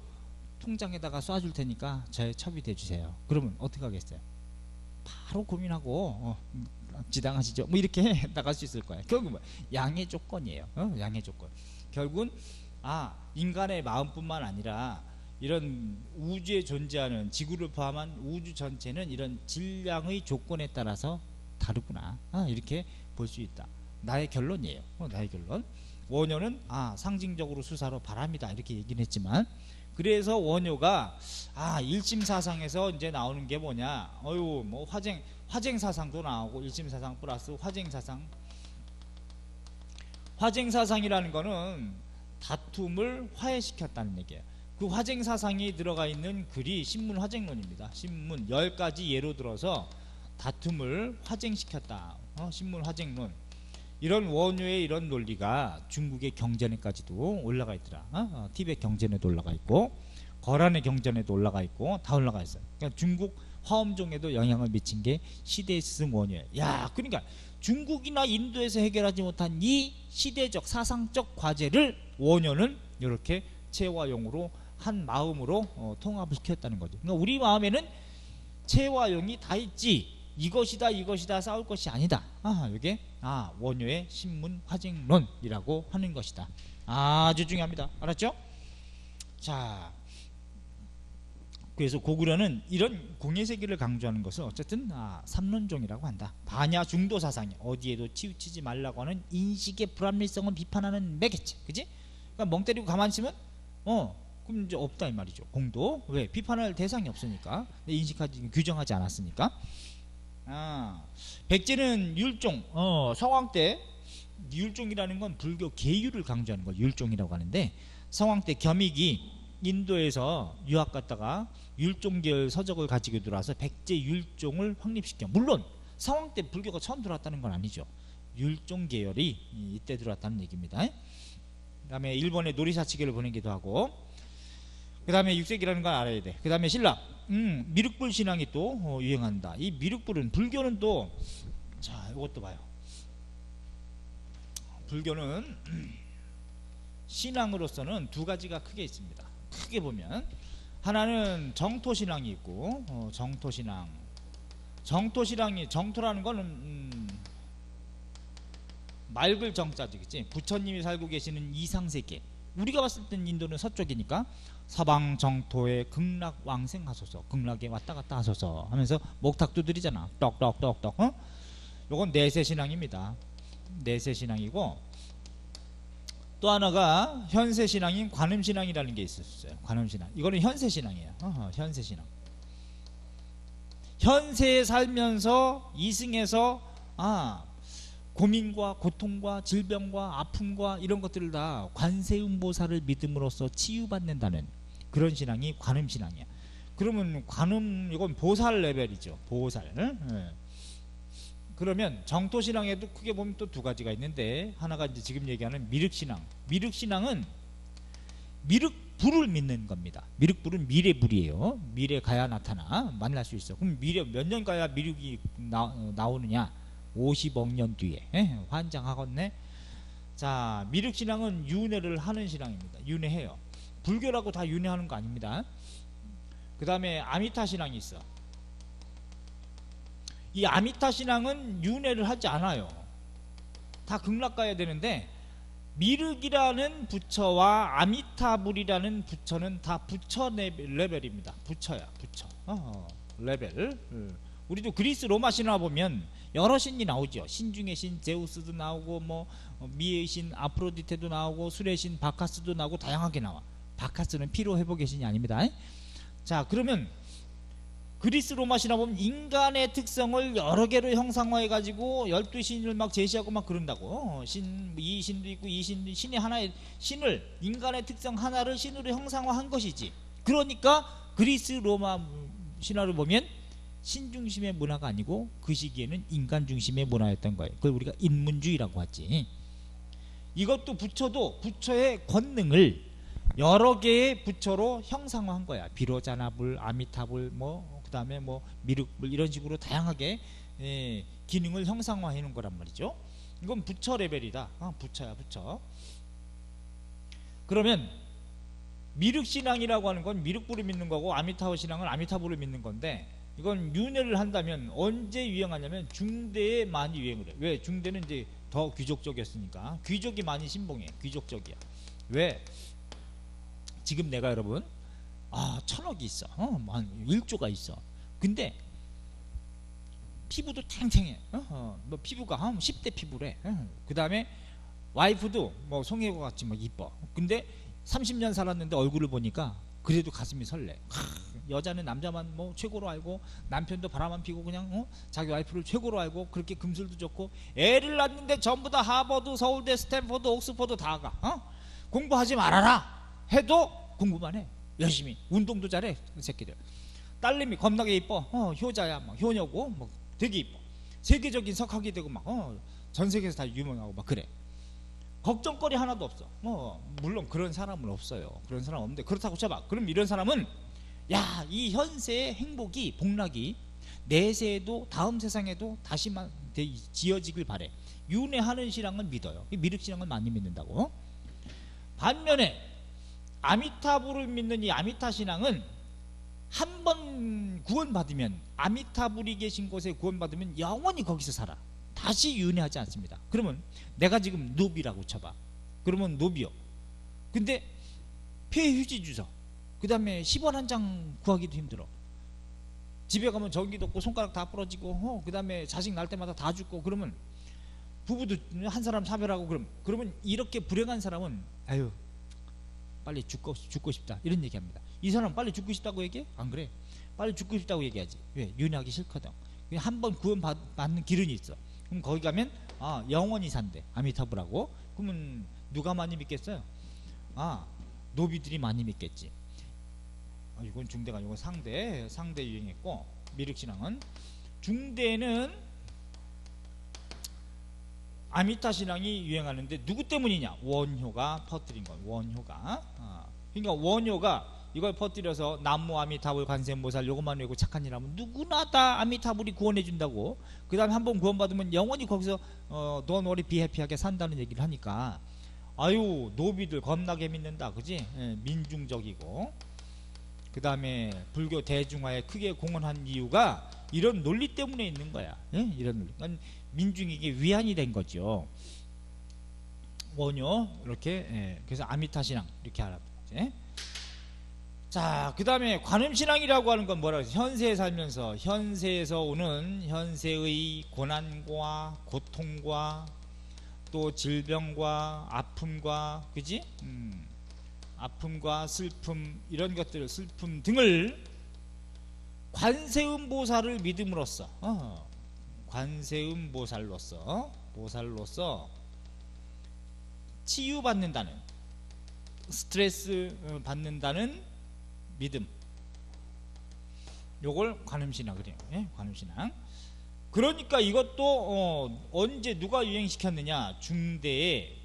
통장에다가 쏴줄 테니까 저의 첩이 돼주세요. 그러면 어떻게 하겠어요? 바로 고민하고 지당하시죠. 뭐 이렇게 나갈 수 있을 거예요. 결국 뭐 양의 조건이에요. 양의 조건. 결국은 인간의 마음뿐만 아니라 이런 우주에 존재하는 지구를 포함한 우주 전체는 이런 질량의 조건에 따라서 다르구나. 이렇게 볼 수 있다. 나의 결론이에요. 나의 결론. 원효는 상징적으로 수사로 바람이다 이렇게 얘기는 했지만 그래서 원효가 일심사상에서 이제 나오는 게 뭐냐, 뭐 화쟁사상도 나오고 일심사상 플러스 화쟁사상이라는 거는 다툼을 화해시켰다는 얘기예요. 그 화쟁사상이 들어가 있는 글이 신문화쟁론입니다. 신문 10가지 예로 들어서 다툼을 화쟁시켰다. 신문화쟁론. 이런 원효의 이런 논리가 중국의 경전에까지도 올라가 있더라. 티벳 경전에도 올라가 있고 거란의 경전에도 올라가 있고 다 올라가 있어요. 그러니까 중국 화엄종에도 영향을 미친 게 시대의 스승 원효예요. 그러니까 중국이나 인도에서 해결하지 못한 이 시대적 사상적 과제를 원효는 이렇게 체화용으로 한 마음으로 통합을 시켰다는 거죠. 그러니까 우리 마음에는 체화용이 다 있지 이것이다 싸울 것이 아니다. 이게 원효의 신문 화쟁론이라고 하는 것이다. 아주 중요합니다. 알았죠? 자, 그래서 고구려는 이런 공예세계를 강조하는 것을 어쨌든 삼론종이라고 한다. 반야 중도 사상이 어디에도 치우치지 말라고 하는 인식의 불합리성을 비판하는 매개체. 그지? 그러니까 멍 때리고 가만히 있으면 그럼 이제 없다 이 말이죠. 공도. 왜? 비판할 대상이 없으니까. 인식하지 규정하지 않았으니까. 백제는 율종, 성왕 때 율종이라는 건 불교 계율을 강조하는 걸 율종이라고 하는데 성왕 때 겸익이 인도에서 유학 갔다가 율종계열 서적을 가지고 들어와서 백제 율종을 확립시켜. 물론 성왕 때 불교가 처음 들어왔다는 건 아니죠. 율종계열이 이때 들어왔다는 얘기입니다. 그 다음에 일본에 노리사치계를 보내기도 하고 그 다음에 6세기라는 걸 알아야 돼. 그 다음에 신라 미륵불 신앙이 또 유행한다. 이 미륵불은 불교는 또 이것도 봐요. 불교는 신앙으로서는 두 가지가 크게 있습니다. 크게 보면 하나는 정토신앙이 있고 정토신앙이 정토라는 거는 맑을 정자지, 그치? 부처님이 살고 계시는 이상세계. 우리가 봤을 땐 인도는 서쪽이니까 서방 정토에 극락 왕생하소서, 극락에 왔다 갔다 하소서 하면서 목탁도 드리잖아. 떡떡떡떡. 요건 내세신앙입니다. 내세신앙이고 또 하나가 현세신앙인 관음신앙이라는 게 있었어요. 관음신앙. 이거는 현세신앙이에요. 현세신앙. 현세에 살면서 이승에서 고민과 고통과 질병과 아픔과 이런 것들을 다 관세음보살을 믿음으로써 치유받는다는 그런 신앙이 관음신앙이야. 그러면 관음 이건 보살 레벨이죠. 보살. 그러면 정토신앙에도 크게 보면 또 두 가지가 있는데 하나가 이제 지금 얘기하는 미륵신앙. 미륵신앙은 미륵불을 믿는 겁니다. 미륵불은 미래불이에요. 미래 가야 나타나 만날 수 있어. 그럼 미래 몇 년 가야 미륵이 나오느냐? 50억 년 뒤에. 환장하겠네. 자, 미륵신앙은 윤회를 하는 신앙입니다. 윤회해요. 불교라고 다 윤회하는 거 아닙니다. 그 다음에 아미타신앙이 있어. 이 아미타신앙은 윤회를 하지 않아요. 다 극락 가야 되는데 미륵이라는 부처와 아미타불이라는 부처는 다 부처 레벨입니다. 부처야, 부처. 레벨. 우리도 그리스 로마 신화 보면 여러 신이 나오죠. 신 중에 신 제우스도 나오고 뭐 미의 신 아프로디테도 나오고 술의 신 바카스도 나오고 다양하게 나와. 바카스는 피로 회복의 신이 아닙니다. 자, 그러면 그리스 로마 신화 보면 인간의 특성을 여러 개로 형상화해 가지고 12신을 막 제시하고 막 그런다고. 이 신도 있고 이 신도, 신이 하나의 신을, 인간의 특성 하나를 신으로 형상화한 것이지. 그러니까 그리스 로마 신화를 보면 신 중심의 문화가 아니고 그 시기에는 인간 중심의 문화였던 거예요. 그걸 우리가 인문주의라고 하지. 이것도 부처도 부처의 권능을 여러 개의 부처로 형상화한 거야. 비로자나불, 아미타불, 뭐 그다음에 뭐 미륵불, 이런 식으로 다양하게 기능을 형상화해 놓은 거란 말이죠. 이건 부처 레벨이다. 부처야, 부처. 그러면 미륵신앙이라고 하는 건 미륵불을 믿는 거고, 아미타불 신앙은 아미타불을 믿는 건데, 이건 윤회를 한다면 언제 유행하냐면 중대에 많이 유행을 해. 왜? 중대는 이제 더 귀족적이었으니까. 귀족이 많이 신봉해. 귀족적이야. 왜? 지금 내가 여러분 1000억이 있어. 한 1조가 있어. 근데 피부도 탱탱해. 뭐 피부가 한 10대 피부래. 그 다음에 와이프도 뭐 송혜교 같이 막 이뻐. 근데 30년 살았는데 얼굴을 보니까 그래도 가슴이 설레. 여자는 남자만 뭐 최고로 알고, 남편도 바람만 피고 그냥 자기 와이프를 최고로 알고, 그렇게 금술도 좋고, 애를 낳는데 전부 다 하버드, 서울대, 스탠포드, 옥스퍼드 다 가. 공부하지 말아라 해도 공부만 해. 열심히 운동도 잘해. 그 새끼들. 딸내미 겁나게 이뻐. 효자야, 막 효녀고, 뭐 되게 이뻐. 세계적인 석학이 되고 막 전 세계에서 다 유명하고 막 그래. 걱정거리 하나도 없어. 물론 그런 사람은 없어요. 그런 사람 없는데, 그렇다고 쳐봐. 그럼 이런 사람은 야, 이 현세의 행복이, 복락이 내세에도 다음 세상에도 다시만 지어지길 바래. 윤회하는 신앙을 믿어요. 미륵 신앙을 많이 믿는다고. 반면에 아미타불을 믿는 이 아미타 신앙은 한 번 구원받으면, 아미타불이 계신 곳에 구원받으면 영원히 거기서 살아. 다시 윤회하지 않습니다. 그러면 내가 지금 노비라고 쳐봐. 그러면 노비요. 근데 폐휴지 주서, 그 다음에 10원 한 장 구하기도 힘들어. 집에 가면 전기도 없고 손가락 다 부러지고, 그 다음에 자식 날 때마다 다 죽고, 그러면 부부도 한 사람 사별하고, 그러면 이렇게 불행한 사람은 아유 빨리 죽고 싶다, 이런 얘기합니다. 이 사람 빨리 죽고 싶다고 얘기해? 안 그래. 빨리 죽고 싶다고 얘기하지. 왜? 윤회하기 싫거든. 한 번 구원받는 기운이 있어. 그럼 거기 가면 영원히 산대. 아미타불하고. 그러면 누가 많이 믿겠어요? 노비들이 많이 믿겠지. 이건 중대가 아니고 상대 유행했고, 미륵신앙은. 중대는 아미타 신앙이 유행하는데 누구 때문이냐? 원효가 퍼뜨린 거예요. 원효가. 그러니까 원효가 이걸 퍼뜨려서 남무 아미타불 관세음보살 요것만 외우고 착한 일 하면 누구나 다 아미타불이 구원해 준다고. 그 다음에 한번 구원받으면 영원히 거기서 don't worry be happy하게 산다는 얘기를 하니까, 아유 노비들 겁나게 믿는다, 그지? 민중적이고. 그 다음에 불교 대중화에 크게 공헌한 이유가 이런 논리 때문에 있는 거야. 이런 논리. 그러니까 민중에게 위안이 된 거죠. 원효 이렇게. 그래서 아미타 신앙 이렇게 알아보지. 자, 그 다음에 관음신앙이라고 하는 건 뭐라고 해서, 현세에 살면서 현세에서 오는 현세의 고난과 고통과 또 질병과 아픔과, 그지? 아픔과 슬픔, 이런 것들, 슬픔 등을 관세음보살을 믿음으로써, 관세음보살로서, 보살로서 치유받는다는, 스트레스 받는다는 믿음, 요걸 관음신앙 그래요. 관음신앙. 그러니까 이것도 언제 누가 유행시켰느냐? 중대에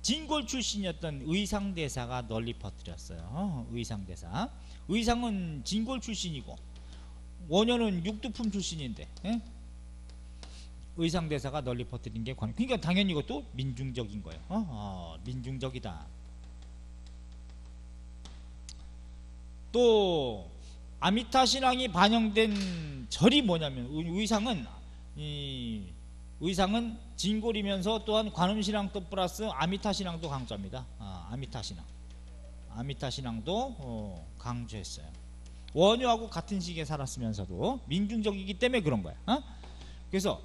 진골 출신이었던 의상대사가 널리 퍼뜨렸어요. 의상대사. 의상은 진골 출신이고 원효는 육두품 출신인데, 의상대사가 널리 퍼뜨린 게 관음. 그러니까 당연히 이것도 민중적인 거예요. 민중적이다. 또 아미타 신앙이 반영된 절이 뭐냐면, 의상은 진골이면서 또한 관음신앙도 플러스 아미타 신앙도 강조합니다. 아미타 신앙도 강조했어요. 원효하고 같은 시기에 살았으면서도 민중적이기 때문에 그런 거야. 그래서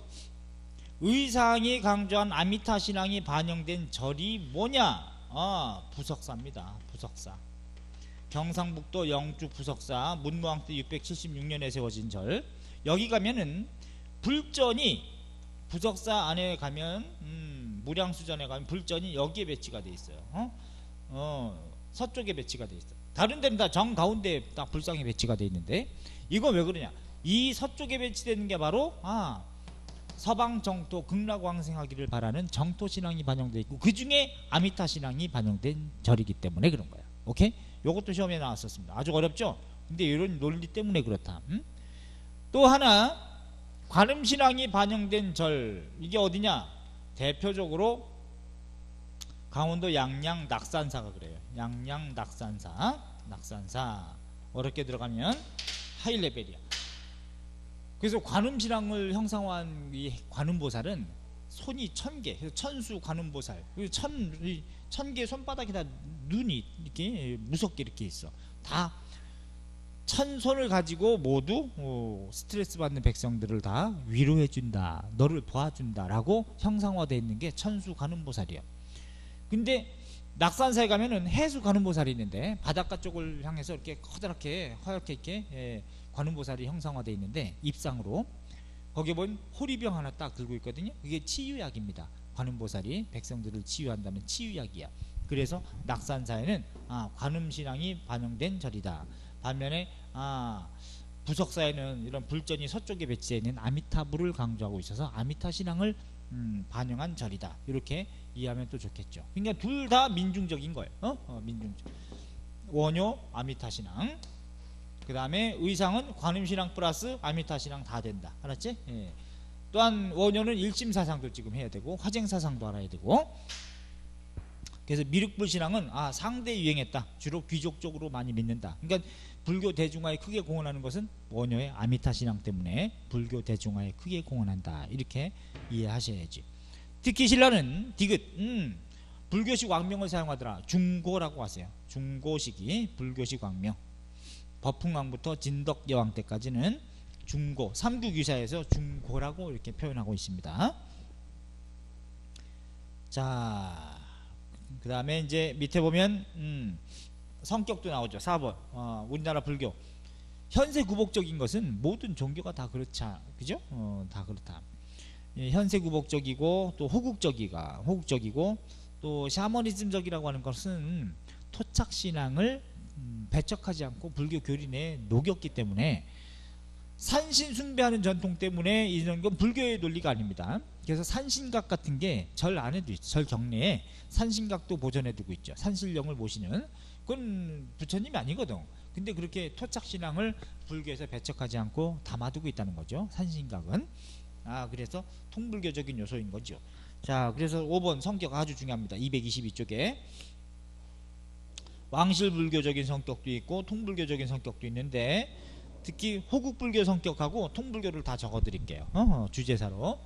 의상이 강조한 아미타 신앙이 반영된 절이 뭐냐? 부석사입니다. 부석사. 경상북도 영주 부석사 문무왕 때 676년에 세워진 절. 여기 가면은 불전이 부석사 안에 가면 무량수전에 가면 불전이 여기에 배치가 돼 있어요. 서쪽에 배치가 돼 있어. 다른 데는 다 정 가운데 딱 불상이 배치가 돼 있는데 이거 왜 그러냐? 이 서쪽에 배치되는 게 바로 서방 정토 극락왕생하기를 바라는 정토 신앙이 반영돼 있고 그 중에 아미타 신앙이 반영된 절이기 때문에 그런 거야. 오케이? 요것도 시험에 나왔었습니다. 아주 어렵죠? 근데 이런 논리 때문에 그렇다. 또 하나 관음 신앙이 반영된 절 이게 어디냐? 대표적으로 강원도 양양 낙산사가 그래요. 양양 낙산사 어렵게 들어가면 하이레벨이야. 그래서 관음신앙을 형상화한 이 관음보살은 손이 1000개, 그래서 천수 관음보살, 그리고 1000개 손바닥에 다 눈이 이렇게 무섭게 이렇게 있어. 다 1000손을 가지고 모두 스트레스 받는 백성들을 다 위로해준다, 너를 도와준다라고 형상화되어 있는 게 천수 관음보살이에요. 근데 낙산사에 가면은 해수 관음보살이 있는데 바닷가 쪽을 향해서 이렇게 커다랗게 허옇게 이렇게 관음보살이 형상화되어 있는데 입상으로 거기에 보면 호리병 하나 딱 들고 있거든요. 그게 치유약입니다. 관음보살이 백성들을 치유한다는 치유약이야. 그래서 낙산사에는 관음신앙이 반영된 절이다. 반면에 부석사에는 이런 불전이 서쪽에 배치되어 있는 아미타불을 강조하고 있어서 아미타 신앙을 반영한 절이다. 이렇게 이해하면 또 좋겠죠. 그러니까 둘 다 민중적인 거예요. 민중적. 원효 아미타 신앙. 그 다음에 의상은 관음신앙 플러스 아미타신앙 다 된다. 알았지? 예. 또한 원효는 일심사상도 지금 해야 되고 화쟁사상도 알아야 되고. 그래서 미륵불신앙은 상대 유행했다. 주로 귀족 쪽으로 많이 믿는다. 그러니까 불교 대중화에 크게 공헌하는 것은 원효의 아미타신앙 때문에 불교 대중화에 크게 공헌한다. 이렇게 이해하셔야지. 특히 신라는 디귿 불교식 왕명을 사용하더라. 중고라고 하세요. 중고식이 불교식 왕명. 법흥왕부터 진덕여왕 때까지는 중고, 삼국유사에서 중고라고 이렇게 표현하고 있습니다. 자, 그 다음에 이제 밑에 보면 성격도 나오죠. 4번 우리나라 불교 현세 구복적인 것은 모든 종교가 다 그렇자, 그죠? 다 그렇다. 현세 구복적이고 또 호국적이고 또 샤머니즘적이라고 하는 것은 토착신앙을 배척하지 않고 불교 교린에 녹였기 때문에 산신 숭배하는 전통 때문에 이런 건 불교의 논리가 아닙니다. 그래서 산신각 같은 게 절 안에도 있죠. 절 경내에 산신각도 보존해 두고 있죠. 산신령을 모시는 그건 부처님이 아니거든. 근데 그렇게 토착신앙을 불교에서 배척하지 않고 담아두고 있다는 거죠. 산신각은. 그래서 통불교적인 요소인 거죠. 자, 그래서 5번 성격 아주 중요합니다. 222쪽에 왕실불교적인 성격도 있고 통불교적인 성격도 있는데 특히 호국불교 성격하고 통불교를 다 적어드릴게요. 주제사로.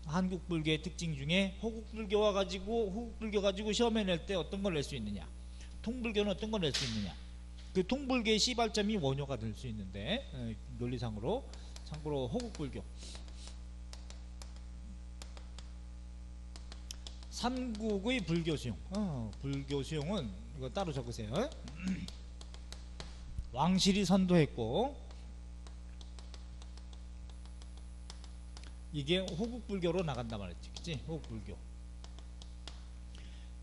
한국불교의 특징 중에 호국불교 가지고 시험에 낼 때 어떤 걸 낼 수 있느냐, 통불교는 어떤 걸 낼 수 있느냐. 그 통불교의 시발점이 원효가 될 수 있는데 논리상으로. 참고로 호국불교 삼국의 불교수용. 불교수용은 이거 따로 적으세요. 왕실이 선도했고 이게 호국불교로 나간다 말했지, 그치? 호국불교.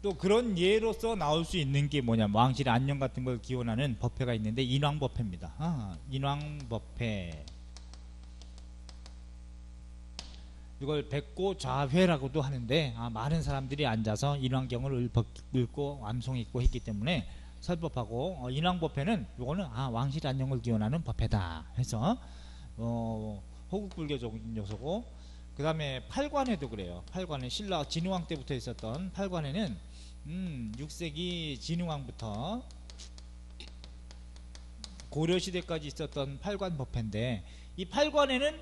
또 그런 예로서 나올 수 있는 게 뭐냐면 왕실의 안녕 같은 걸 기원하는 법회가 있는데 인왕법회입니다. 인왕법회. 이걸 백고좌회라고도 하는데 많은 사람들이 앉아서 인왕경을 읽고 암송했고 했기 때문에 설법하고 인왕법회는 이거는 왕실 안녕을 기원하는 법회다 해서 호국불교적인 요소고, 그 다음에 팔관회도 그래요. 팔관회 신라 진흥왕 때부터 있었던 팔관회는 6세기 진흥왕부터 고려시대까지 있었던 팔관법회인데 이 팔관회는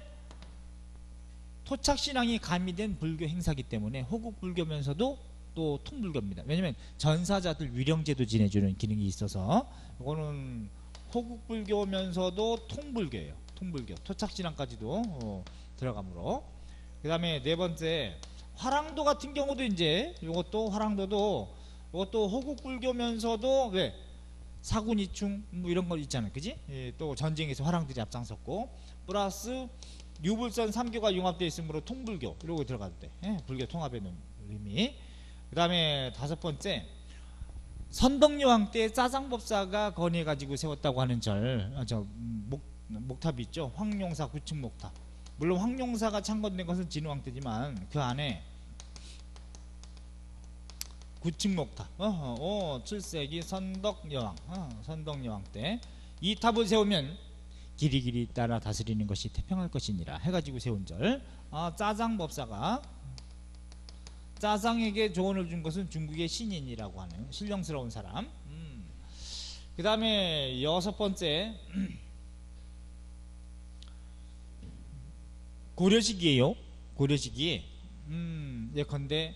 토착신앙이 가미된 불교 행사기 때문에 호국불교면서도 또 통불교입니다. 왜냐면 전사자들 위령제도 지내주는 기능이 있어서 이거는 호국불교면서도 통불교예요. 통불교 토착신앙까지도 들어가므로. 그 다음에 네 번째 화랑도 같은 경우도 이제 이것도 화랑도도 또 호국불교면서도 왜 사군이충 뭐 이런 거 있잖아요, 그지? 예, 또 전쟁에서 화랑들이 앞장섰고 플러스 유불선 3교가 융합되어 있으므로 통불교 이러고 들어갔대. 예, 불교 통합의 의미. 그 다음에 5번째 선덕여왕 때 짜장법사가 건의해가지고 세웠다고 하는 목탑이 있죠. 황룡사 구층 목탑. 물론 황룡사가 창건된 것은 진흥왕 때지만 그 안에 구층 목탑 7세기 선덕여왕 선덕여왕 때 이 탑을 세우면 길이길이 따라 다스리는 것이 태평할 것이니라 해가지고 세운 절. 짜장법사가 짜장에게 조언을 준 것은 중국의 신인이라고 하는 신령스러운 사람. 그 다음에 6번째 고려시기예요. 고려시기에 예컨대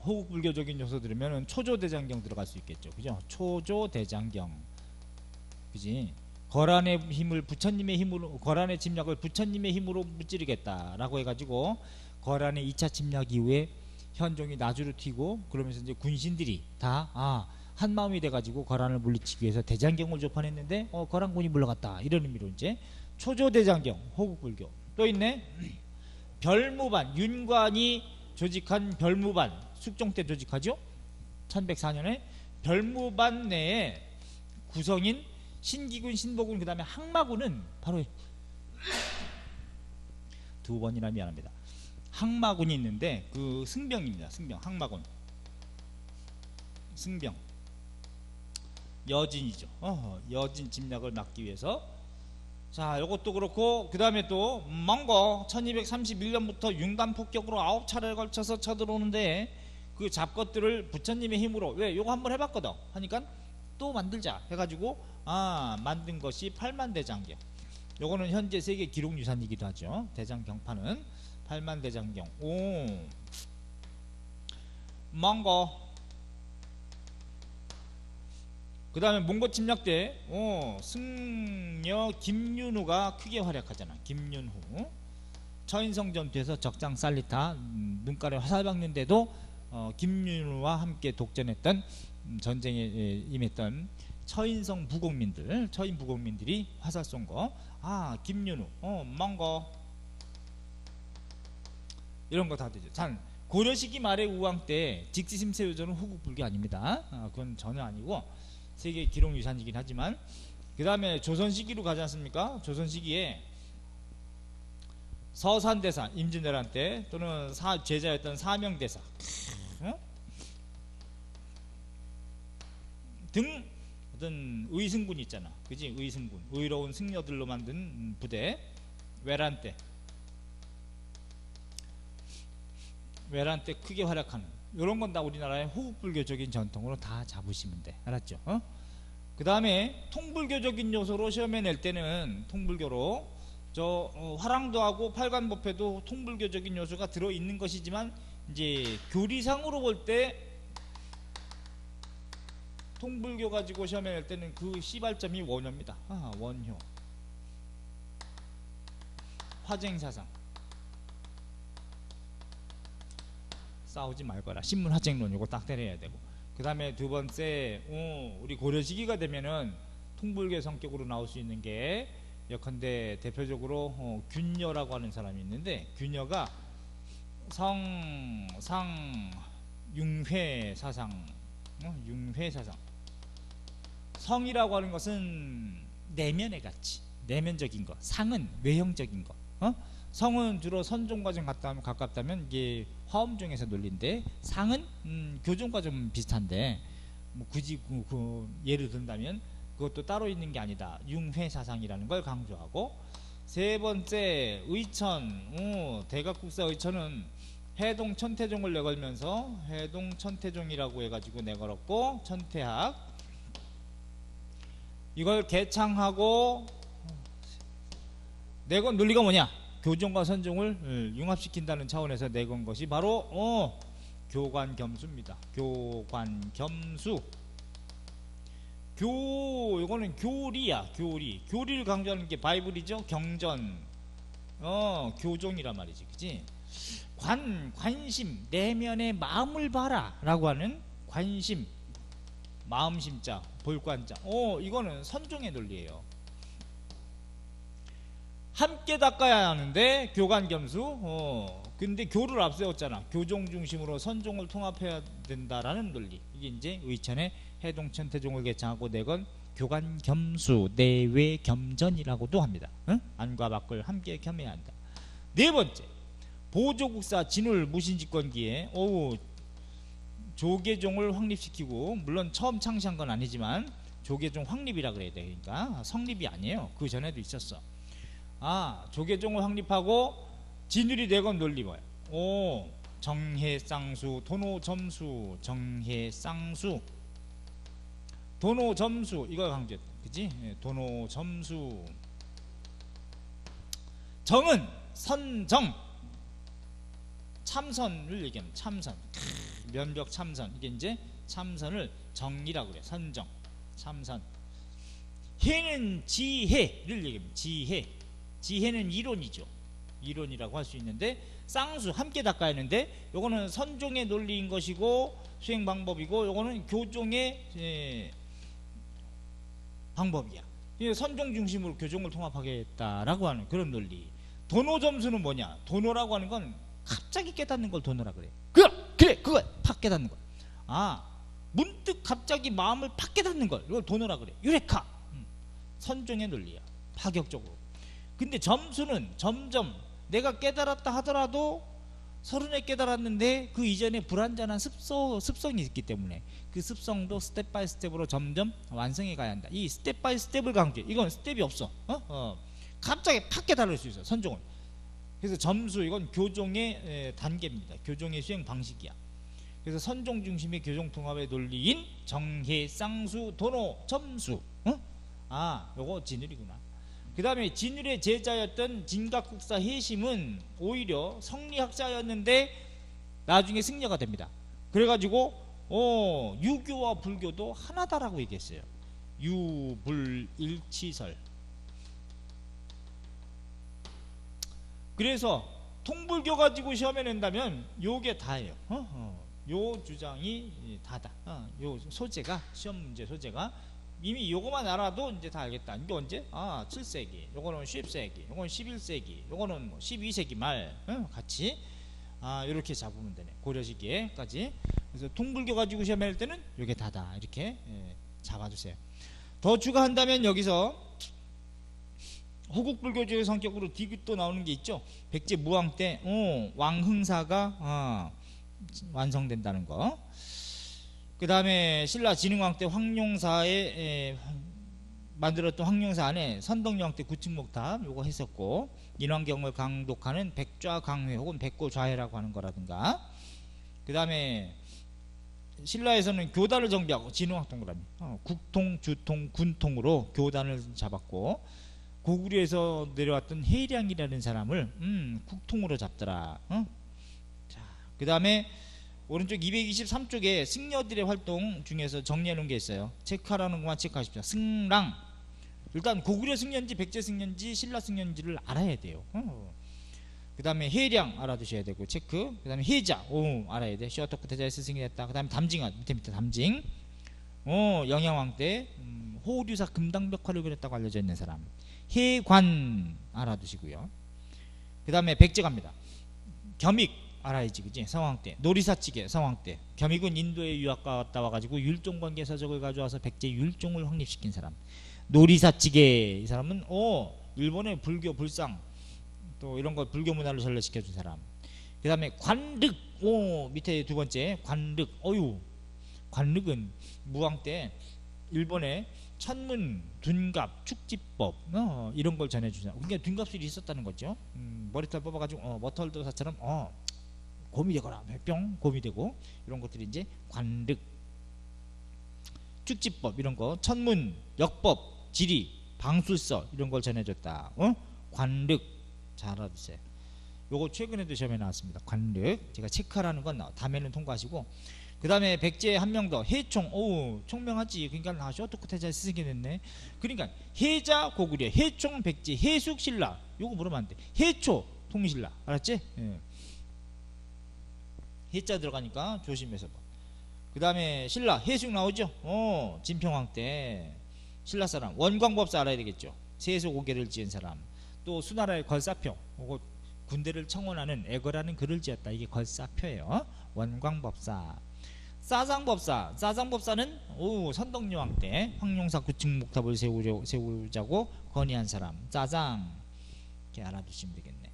호국불교적인 요소 들으면 초조대장경 들어갈 수 있겠죠. 그죠? 초조대장경. 그지? 거란의 힘을 부처님의 힘으로, 거란의 침략을 부처님의 힘으로 무찌르겠다라고 해가지고 거란의 2차 침략 이후에 현종이 나주를 튀고 그러면서 이제 군신들이 다 한마음이 돼가지고 거란을 물리치기 위해서 대장경을 조판했는데 거란군이 물러갔다 이런 의미로 이제 초조대장경 호국불교. 또 있네. 별무반 윤관이 조직한 별무반 숙종 때 조직하죠. 1104년에 별무반 내에 구성인 신기군, 신보군, 그 다음에 항마군은 바로 2번이나 미안합니다. 항마군이 있는데 그 승병입니다. 승병, 항마군. 승병. 여진이죠. 여진 침략을 막기 위해서. 자, 요것도 그렇고 그 다음에 또 몽고 1231년부터 융단 폭격으로 9차례에 걸쳐서 쳐들어오는데 그 잡것들을 부처님의 힘으로 왜 요거 한번 해봤거든 하니까 또 만들자 해가지고 만든 것이 팔만대장경. 요거는 현재 세계 기록유산이기도 하죠. 대장경판은 팔만대장경. 몽고. 그 다음에 몽고 침략 때 승려 김윤후가 크게 활약하잖아. 김윤후 처인성 전투에서 적장 살리타 눈깔에 화살 박는데도 김윤후와 함께 독전했던 전쟁에 임했던 처인성 부곡민들, 처인 부곡민들이 화살 쏜 거. 김윤후, 몽고 이런 거 다 되죠. 자, 고려시기 말의 우왕 때 직지심세유전은 호국불교 아닙니다. 그건 전혀 아니고 세계 기록유산이긴 하지만. 그 다음에 조선시기로 가지 않습니까? 조선시기에 서산대사 임진왜란 때 또는 제자였던 사명대사 등 어떤 의승군 있잖아, 그지? 의승군, 의로운 승려들로 만든 부대. 외란 때 크게 활약하는 이런 건 다 우리나라의 호국불교적인 전통으로 다 잡으시면 돼. 알았죠? 그 다음에 통불교적인 요소로 시험에 낼 때는 통불교로 화랑도 하고 팔관법회도 통불교적인 요소가 들어있는 것이지만 이제 교리상으로 볼 때 통불교 가지고 시험에 낼 때는 그 시발점이 원효입니다. 원효. 화쟁사상. 싸우지 말거라. 신문 화쟁론 요거 딱 때려야 되고. 그 다음에 2번째, 우리 고려시기가 되면은 통불교 성격으로 나올 수 있는 게 예컨대 대표적으로 균여라고 하는 사람이 있는데, 균여가 융회사상. 성이라고 하는 것은 내면의 가치, 내면적인 것. 상은 외형적인 것. 성은 주로 선종과 좀 가깝다면 이게 화엄종에서 논리인데, 상은 교종과 좀 비슷한데 뭐 굳이 그 예를 든다면 그것도 따로 있는 게 아니다. 융회사상이라는 걸 강조하고. 3번째 의천. 대각국사 의천은 해동 천태종을 내걸면서 해동 천태종이라고 해가지고 내걸었고, 천태학 이걸 개창하고 내건 논리가 뭐냐? 교종과 선종을 융합시킨다는 차원에서 내건 것이 바로 교관겸수입니다. 교관겸수. 이거는 교리야. 교리를 강조하는 게 바이블이죠. 경전 교종이란 말이지, 그치? 관심, 내면의 마음을 봐라 라고 하는 관심, 마음심자, 볼관자. 이거는 선종의 논리예요. 함께 닦아야 하는데 교관겸수. 근데 교를 앞세웠잖아. 교종 중심으로 선종을 통합해야 된다라는 논리. 이게 이제 의천의 해동천 태종을 개창하고 내건 교관겸수, 내외겸전이라고도 합니다. 안과 밖을 함께 겸해야 한다. 네 번째, 보조국사 진울 무신집권기에 조계종을 확립시키고, 물론 처음 창시한 건 아니지만 조계종 확립이라 그래야 돼. 그러니까 성립이 아니에요. 그 전에도 있었어. 조계종을 확립하고 진율이 내건 논리 뭐야? 정해쌍수, 도노점수, 정해쌍수, 도노점수, 이걸 강조했다. 그치? 도노점수. 정은 선정, 참선을 얘기하면 참선, 면벽 참선. 이게 이제 참선을 정이라고 그래. 선정, 참선. 해는 지혜를 얘기합니다. 지혜는 이론이죠. 이론이라고 할 수 있는데, 쌍수 함께 닦아야 하는데, 요거는 선종의 논리인 것이고 수행 방법이고, 요거는 교종의 방법이야. 선종 중심으로 교종을 통합하겠다라고 하는 그런 논리. 도노점수는 뭐냐? 도노라고 하는 건 갑자기 깨닫는 걸 도노라 그래. 그거 팍 깨닫는 걸. 문득 갑자기 마음을 팍 깨닫는 걸, 이걸 도노라 그래. 유레카. 선종의 논리야. 파격적으로. 근데 점수는 점점 내가 깨달았다 하더라도 30에 깨달았는데 그 이전에 불완전한 습성이 있기 때문에 그 습성도 스텝 바이 스텝으로 점점 완성해 가야 한다. 이 스텝 바이 스텝을 강조해. 이건 스텝이 없어. 갑자기 팍 깨달을 수 있어, 선종은. 그래서 점수, 이건 교종의 단계입니다. 교종의 수행 방식이야. 그래서 선종 중심의 교종 통합의 논리인 정해, 쌍수, 도노, 점수. 요거 진율이구나. 그 다음에 진율의 제자였던 진각국사 해심은 오히려 성리학자였는데 나중에 승려가 됩니다. 그래가지고 유교와 불교도 하나다라고 얘기했어요. 유불일치설. 그래서 통불교 가지고 시험에 낸다면 요게 다예요. 요 주장이 다다. 요 소재가, 시험 문제 소재가 이미 요거만 알아도 이제 다 알겠다. 이게 언제? 7세기, 요거는 10세기, 요거는 11세기, 요거는 뭐 12세기 말 같이 이렇게 잡으면 되네. 고려 시기에까지. 그래서 통불교 가지고 시험에 낼 때는 요게 다다. 이렇게 잡아주세요. 더 추가한다면 여기서 호국불교주의 성격으로 디귿도 나오는 게 있죠. 백제 무왕 때 왕흥사가 완성된다는 거. 그 다음에 신라 진흥왕 때 황룡사에 만들었던 황룡사 안에 선덕여왕 때 구층목탑 요거 했었고, 인왕경을 강독하는 백좌강회 혹은 백고좌회라고 하는 거라든가, 그 다음에 신라에서는 교단을 정비하고, 진흥왕 동그라미 국통, 주통, 군통으로 교단을 잡았고, 고구려에서 내려왔던 해량이라는 사람을 국통으로 잡더라. 그 다음에 오른쪽 223쪽에 승려들의 활동 중에서 정리해 놓은 게 있어요. 체크하라는 것만 체크하십시오. 승랑. 일단 고구려 승려인지 백제 승려인지 신라 승려인지를 알아야 돼요. 그 다음에 해량 알아두셔야 되고 체크. 그 다음에 해자 알아야 돼. 시어토크 대자에서 승리했다. 그 다음에 담징아 밑에 담징. 영양왕 때 호류사 금당벽화를 그렸다고 알려져 있는 사람. 해관 알아두시고요. 그 다음에 백제 갑니다. 겸익 알아야지, 그지? 성왕 때 놀이사찌개, 성왕 때 겸익은 인도에 유학 갔다 와가지고 율종관계 서적을 가져와서 백제 율종을 확립시킨 사람. 놀이사찌개, 이 사람은 일본의 불교 불상 또 이런 거 불교 문화를 전래시켜준 사람. 그 다음에 관륵, 밑에 두 번째 관륵. 관륵은 무왕 때 일본의 천문, 둔갑, 축지법 이런 걸 전해주잖아. 그러니까 둔갑술이 있었다는 거죠. 머리털 뽑아가지고 머털도사처럼 곰이 되거라, 뿅 곰이 되고, 이런 것들이 이제 관륵, 축지법 이런 거, 천문, 역법, 지리, 방술서 이런 걸 전해줬다. 관륵 잘 알아두세요. 요거 최근에도 시험에 나왔습니다. 관륵. 제가 체크하라는 건 다음에는 통과하시고, 그 다음에 백제 한 명 더 해총. 총명하지. 그러니까 쇼트컷해자 쓰게 됐네. 그러니까 해자 고구려, 해총 백제, 해숙 신라. 요거 물으면 안 돼. 해초 통신라. 알았지? 예. 해자 들어가니까 조심해서 봐. 그 다음에 신라 해숙 나오죠. 진평왕 때 신라 사람 원광법사 알아야 되겠죠. 세속오계를 지은 사람. 또 수나라의 걸사표, 군대를 청원하는 애거라는 글을 지었다. 이게 걸사표예요. 원광법사. 싸장법사는 선덕여왕 때 황룡사 구층목탑을 세우자고 건의한 사람. 짜장. 이렇게 알아두시면 되겠네.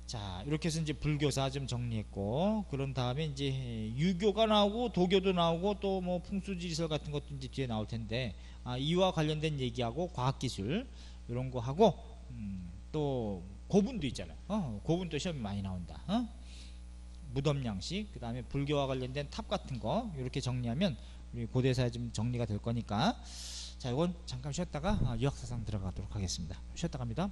자, 이렇게 해서 이제 불교사 좀 정리했고, 그런 다음에 이제 유교가 나오고 도교도 나오고 또 뭐 풍수지리설 같은 것도 이제 뒤에 나올 텐데, 이와 관련된 얘기하고 과학기술 이런 거 하고, 또 고분도 있잖아요. 고분도 시험이 많이 나온다. 무덤양식, 그 다음에 불교와 관련된 탑 같은 거 이렇게 정리하면 우리 고대사에 좀 정리가 될 거니까. 자, 이건 잠깐 쉬었다가 유학사상 들어가도록 하겠습니다. 쉬었다 갑니다.